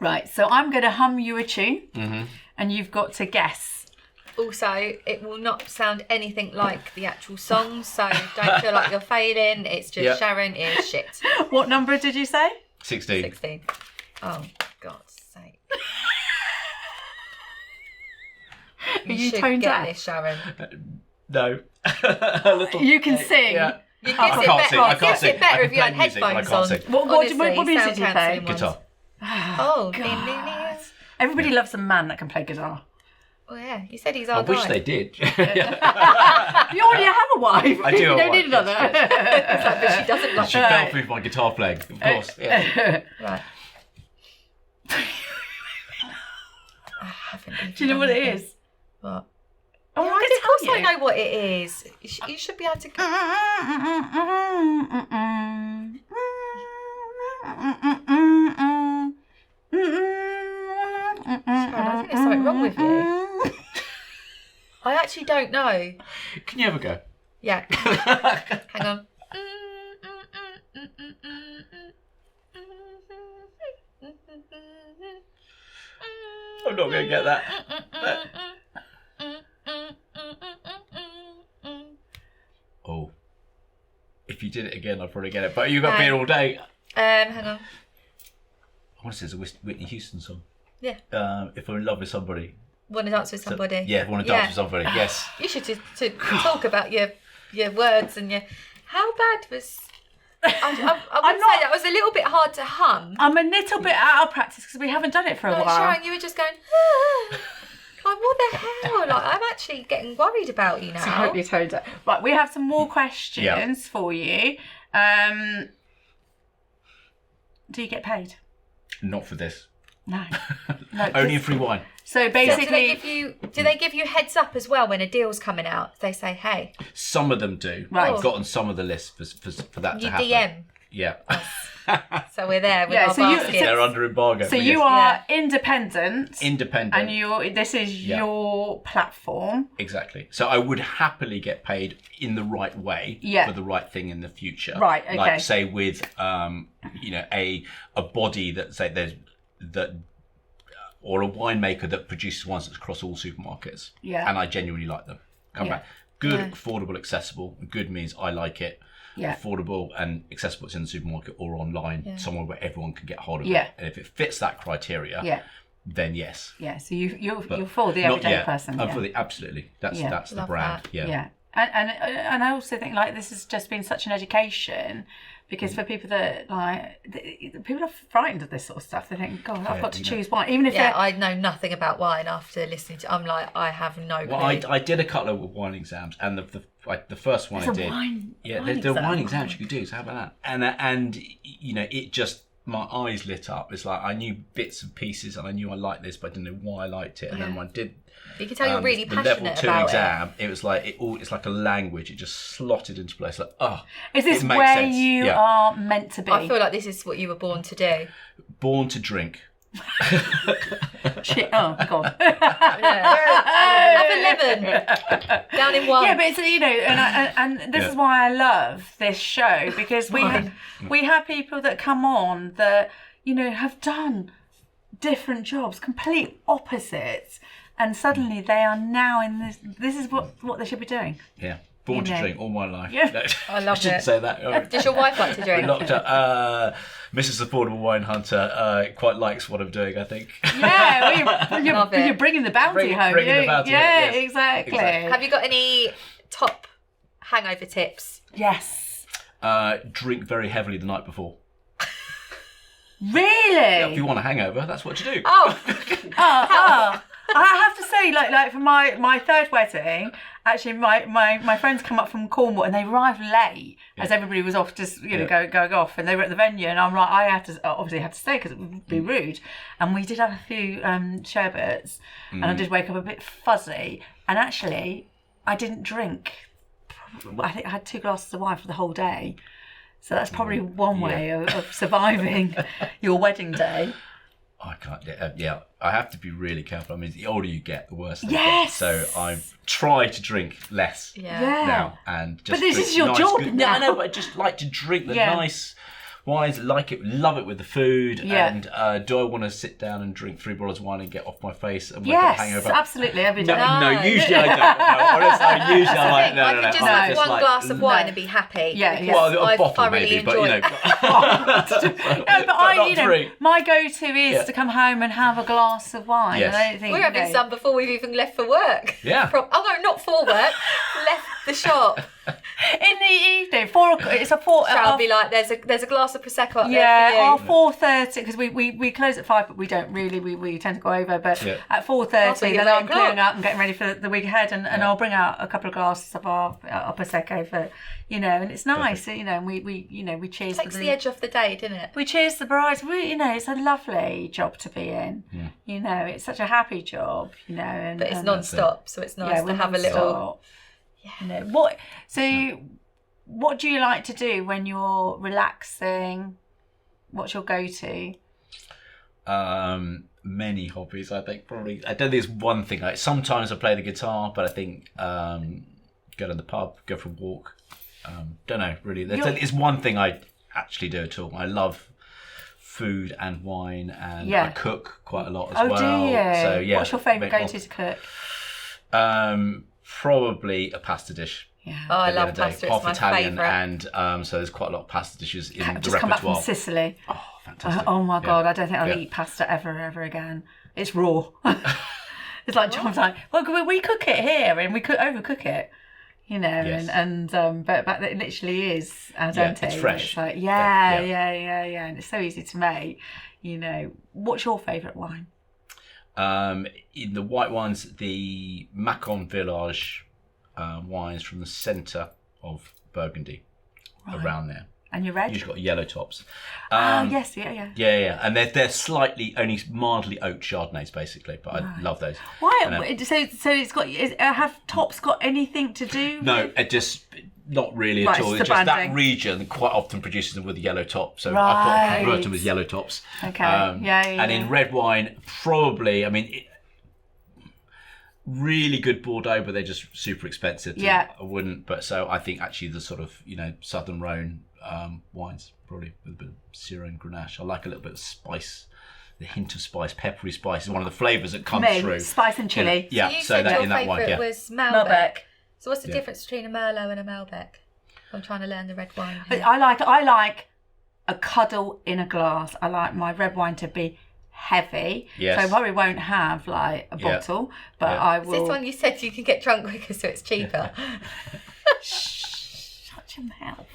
Right, so I'm going to hum you a tune, and you've got to guess. Also, it will not sound anything like the actual song, so don't feel like you're failing. It's just Sharon is shit. What number did you say? 16. 16. Oh, God's sake. You should tone get deaf? this, Sharon. No. You can sing. Yeah. You gets it better if you had headphones on. What music do you play? Guitar. Oh, Everybody loves a man that can play guitar. Oh yeah, you said he's our guy. I wish they did. You already have a wife. I do. You don't need another. But she doesn't like She fell through my guitar playing, of course. Yeah. Right. Do you know what it is? What? Oh, yeah, I of course I know what it is. You should be able to. Sharon, I think there's something wrong with you. I actually don't know. Can you have a go? Yeah. Hang on. I'm not going to get that. Oh. If you did it again, I'd probably get it. But you've got beer all day. Hang on. I want to say it's a Whitney Houston song. Yeah. If I'm in love with somebody. Want to dance with somebody? Want to dance with somebody. Yes. You should to talk about your words and your. How bad was? I would say that was a little bit hard to hum. I'm a little bit out of practice because we haven't done it for a while. Sharon, you were just going. Like, what the hell? Like, I'm actually getting worried about you now. Totally toned it. Right, we have some more questions for you. Do you get paid? Not for this. No. Only in free wine. So So basically, do they give you heads up as well when a deal's coming out? They say, hey, Some of them do. Right. I've got on some of the lists for that you to happen. DM. Yeah. So we're there with Yeah, our so you- basket. They're under embargo. so but you yes. are independent, Independent. and this is your platform. Exactly. So I would happily get paid in the right way Yeah. for the right thing in the future. Right, okay. Like say with a body that or a winemaker that produces wines that's across all supermarkets. Yeah. And I genuinely like them. Come Yeah. back. Good, Yeah. affordable, accessible. Good means I like it. Yeah. Affordable and accessible, it's in the supermarket or online, somewhere where everyone can get hold of Yeah. it. And if it fits that criteria, Yeah. then yes. Yeah. So you're for the Not everyday yet. person. I'm Yeah. for the absolutely. That's Yeah. that's the Love brand. that. Yeah. Yeah. And I also think like this has just been such an education, because for people that people are frightened of this sort of stuff. They think, God, I've got to choose one, even if Yeah, they're I know nothing about wine after listening to. I'm like, I have no clue. Well, I did a couple of wine exams, and the first one I It's a did. wine The wine exam. exams you could do. So how about that? And it just, my eyes lit up. It's like I knew bits and pieces, and I knew I liked this, but I didn't know why I liked it. And then when I did, You can tell you're really the level passionate 2 about exam, it was like it's like a language. It just slotted into place. Like, is this it makes where sense. you Yeah. are meant to be? I feel like this is what you were born to do. Born to drink. Shit. Oh God. Have a lemon down in one. Yeah, but it's and this is why I love this show, because we have people that come on that have done different jobs, complete opposites, and suddenly they are now in this. This is what they should be doing. Yeah. Born to drink all my life. Yeah. No, I love shouldn't it. say that. Does your wife like to drink? Locked up. Mrs. Affordable Wine Hunter quite likes what I'm doing, I think. Yeah, well, Love it. you're bringing the bounty home. Bringing the bounty home, yeah, yes. exactly. Have you got any top hangover tips? Yes. Drink very heavily the night before. Really? Yeah, if you want a hangover, that's what you do. Oh, I have to say, like for my third wedding, actually my friends come up from Cornwall and they arrived late as everybody was off, just going off, and they were at the venue, and I'm like, I obviously had to stay because it would be rude, and we did have a few sherbets, and I did wake up a bit fuzzy, and actually I didn't drink. I think I had 2 glasses of wine for the whole day. So that's probably one way of surviving your wedding day. I can't. I have to be really careful. I mean, the older you get, the worse they Yes. get. So I try to drink less now, and just. But this drink is your nice, job good, now. No, I know, but I just like to drink the nice wines. Like it, love it with the food. Yeah. And do I want to sit down and drink 3 bottles of wine and get off my face and wake up Yes, hangover? absolutely, every day. No, usually I don't. No, honestly, usually I'm like, no. I could just I'm have one like, glass of wine and be happy. Yeah, because Well, a I bottle thoroughly maybe, enjoy but No, but not 3. my go-to is to come home and have a glass of wine. Yes. I don't think We're having some before we've even left for work. Yeah. Oh no, not for work. Left the shop. in the evening. 4 o'clock. It's a 4. I'll be like, there's a glass of prosecco up Yeah, there our for you. 4:30, because we close at 5, but we don't really. We tend to go over. But at 4:30, so you're then I'm like, clearing up and getting ready for the week ahead, and I'll bring out a couple of glasses of our prosecco for and it's nice, and we cheers. Takes the edge off the day, didn't it? We cheers the brides. It's a lovely job to be in. It's such a happy job. And But it's and, non-stop, so it's nice to have a little. What? So, what do you like to do when you're relaxing? What's your go-to? Many hobbies, I think. Probably, I don't think there's one thing. Like sometimes I play the guitar, but I think go to the pub, go for a walk. Don't know really. There's one thing I actually do at all. I love food and wine, and I cook quite a lot as well. Oh, do you? So yeah. What's your favourite go-to to cook? Probably a pasta dish. Yeah. Oh, I love pasta. Half It's my Italian, favourite. and so there's quite a lot of pasta dishes in the Just come back from repertoire. Sicily. Oh, fantastic! Oh my God, I don't think I'll eat pasta ever again. It's raw. It's like John's like, well, we cook it here and we overcook it, Yes. but it literally is al dente. it's fresh. It's like, yeah, and it's so easy to make. What's your favourite wine? In the white wines, the Macon Village wines from the centre of Burgundy, around there. And you're red? Usually got yellow tops. Yes, yeah. Yeah. And they're slightly, only mildly oaked Chardonnays, basically. But I love those. Why? So it's got. Have tops got anything to do? No, with... it just not really at all. It's It's the just branding. that region quite often produces them with a yellow top. So I've got to convert them as yellow tops. Okay. And in red wine, probably, I mean, really good Bordeaux, but they're just super expensive. I wouldn't. But so I think actually the sort of, Southern Rhone wines, probably with a bit of Syrah and Grenache. I like a little bit of spice. The hint of spice, peppery spice is one of the flavours that comes through. Spice and chilli. So you said your favourite was Malbec. So what's the difference between a Merlot and a Malbec? I'm trying to learn the red wine here. I like a cuddle in a glass. I like my red wine to be heavy. Yes. So I probably won't have like a bottle, but I will. Is this one you said you can get drunk quicker, so it's cheaper? Shut your mouth.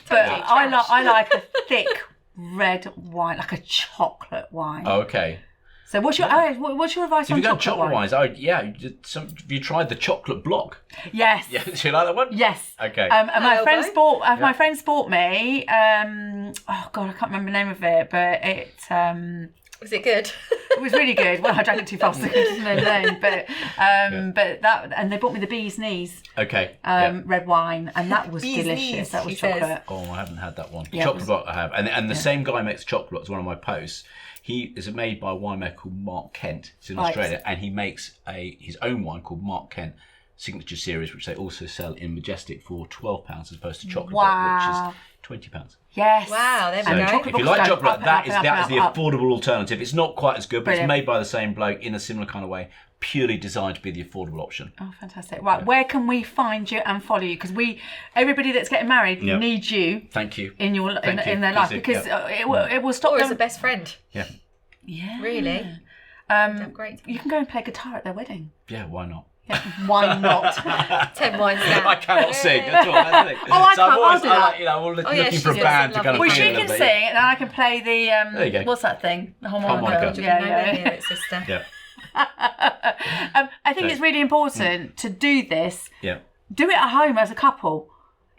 But I like a thick red wine, like a chocolate wine. Okay. So what's your advice on chocolate wines? Have you tried the chocolate block? Yes. Yeah, do you like that one? Yes. Okay. And my friends bought me. Oh God, I can't remember the name of it, but it. Was it good? It was really good. Well, I drank it too fast, so I didn't know the name. But that, and they bought me the bee's knees. Okay. Red wine, and that was delicious. Knees, that was chocolate. Says. Oh, I haven't had that one. Chocolate block I have, and the same guy makes chocolate block as one of my posts. He is made by a winemaker called Mark Kent. It's in Australia, and he makes his own wine called Mark Kent Signature Series, which they also sell in Majestic for £12 as opposed to chocolate block, which is £20. Yes. Wow, there we go. If you like chocolate, that is the affordable alternative. It's not quite as good, but it's made by the same bloke in a similar kind of way, purely designed to be the affordable option. Oh, fantastic. Right, where can we find you and follow you? Because everybody that's getting married needs you. Thank you. In their life, because it will stop or them. as a best friend. Yeah. Yeah. Really? Great. You can go and play guitar at their wedding. Yeah, why not? Yeah, why not? 10 wines down. I cannot sing at all. That's the thing. I so can't. I'll do that. I'm looking for a band to kind of. Well, she can sing, and I can play the. There you go. What's that thing? The harmonica. Yeah. Sister. Yeah. I think it's really important to do this. Yeah. Do it at home as a couple.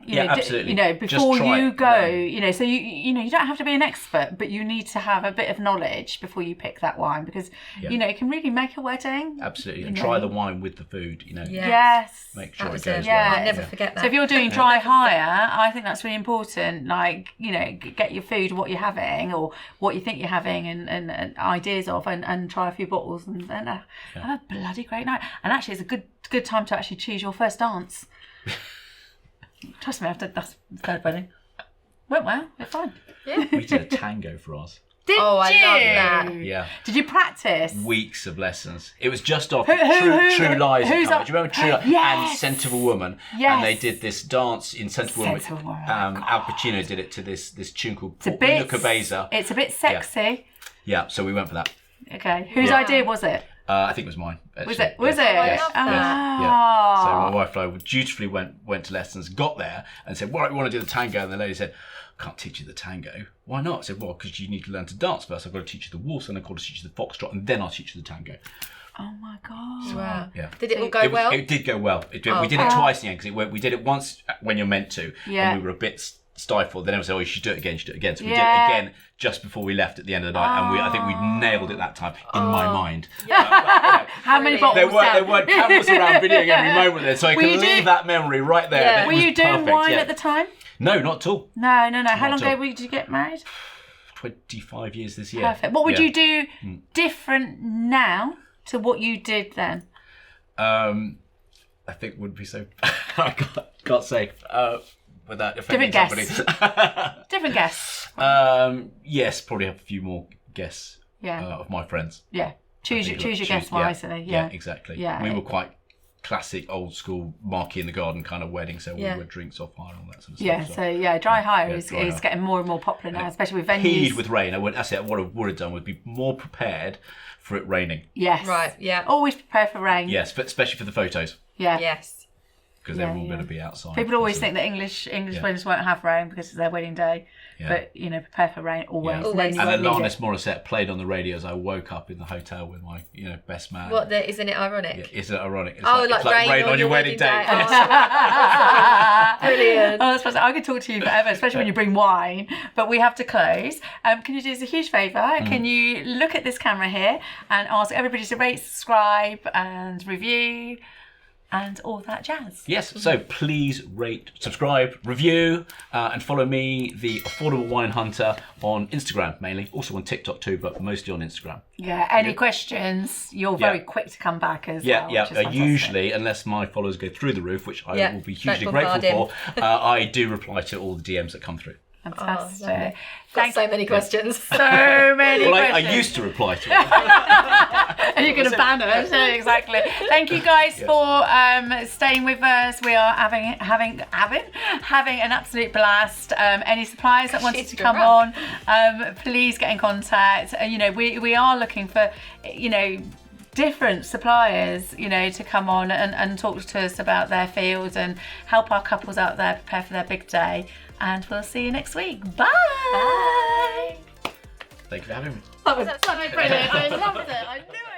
Absolutely. Before you go, so you don't have to be an expert, but you need to have a bit of knowledge before you pick that wine, because it can really make a wedding. Absolutely, and try the wine with the food. Yes. Make sure it goes well. I'll never forget that. So if you're doing dry hire, I think that's really important. Like, get your food, what you're having, or what you think you're having, and ideas of, and try a few bottles, and have a bloody great night. And actually, it's a good time to actually choose your first dance. Trust me, I've done that's the third wedding. Went well, it's fine. Yeah. We did a tango for ours. Did you? I love that. Yeah. Did you practice? Weeks of lessons. It was just off True Lies. Do you remember True Lies? Yes. And Scent of a Woman. Yes. And they did this dance in Scent of a Woman. Al Pacino did it to this tune called Luca Beza. It's a bit sexy. Yeah, so we went for that. Okay. Whose idea was it? I think it was mine. Actually. Was it? I love that. Yeah. So my wife and I dutifully went to lessons, got there, and said, "Well, we want to do the tango." And the lady said, "I can't teach you the tango." Why not? I said, "Well, because you need to learn to dance first. I've got to teach you the waltz, and I've got to teach you the foxtrot, and then I'll teach you the tango." Oh my god! Wow. Yeah. Did it all go well? It did go well. We did it twice in the end, because we did it once when you're meant to, and we were a bit stifled. Then I was like, "Oh, you should do it again. You should do it again." So we did it again just before we left at the end of the night, and I think we nailed it that time in my mind. Yeah. How many bottles? There weren't cameras around videoing every moment there, so I could leave that memory right there. Yeah. Were you doing wine at the time? No, not at all. No. How long ago did you get married? 25 years this year. Perfect. What would you do different now to what you did then? I think would be so. I can't say. Without offending somebody. Different guess. Yes, probably have a few more guests of my friends. Yeah. Choose your guests wisely. Yeah, exactly. Yeah. We were quite classic, old school, Marquee in the Garden kind of wedding, so we were drinks off hire and all that sort of stuff. So dry hire is getting more and more popular now, especially with venues. Peed with rain. What I would have done would be more prepared for it raining. Yes. Right, yeah. Always prepare for rain. Yes, but especially for the photos. Yeah. Yes. because they're all going to be outside. People always think that English weddings won't have rain because it's their wedding day. Yeah. But, prepare for rain always. Always. And Alanis Morissette played on the radio as I woke up in the hotel with my, best man. Isn't it ironic? Yeah, isn't it ironic? It's like rain on your wedding day. Oh, brilliant. Oh, that's I could talk to you forever, especially when you bring wine. But we have to close. Can you do us a huge favour? Can you look at this camera here and ask everybody to rate, subscribe and review and all that jazz? Yes, so please rate, subscribe, review, and follow me, the Affordable Wine Hunter, on Instagram mainly, also on TikTok too, but mostly on Instagram. Yeah, any questions, you're very quick to come back as well. Yeah, usually, unless my followers go through the roof, which I will be hugely grateful for, I do reply to all the DMs that come through. Fantastic. Got so many questions. So many questions. I used to reply to it. And you're going to ban us. Exactly. Thank you guys for staying with us. We are having an absolute blast. Any suppliers that wanted to come on, please get in contact. We are looking for, different suppliers, to come on and talk to us about their field and help our couples out there prepare for their big day. And we'll see you next week. Bye. Bye. Thank you for having me. That was so brilliant. I loved it. I knew it.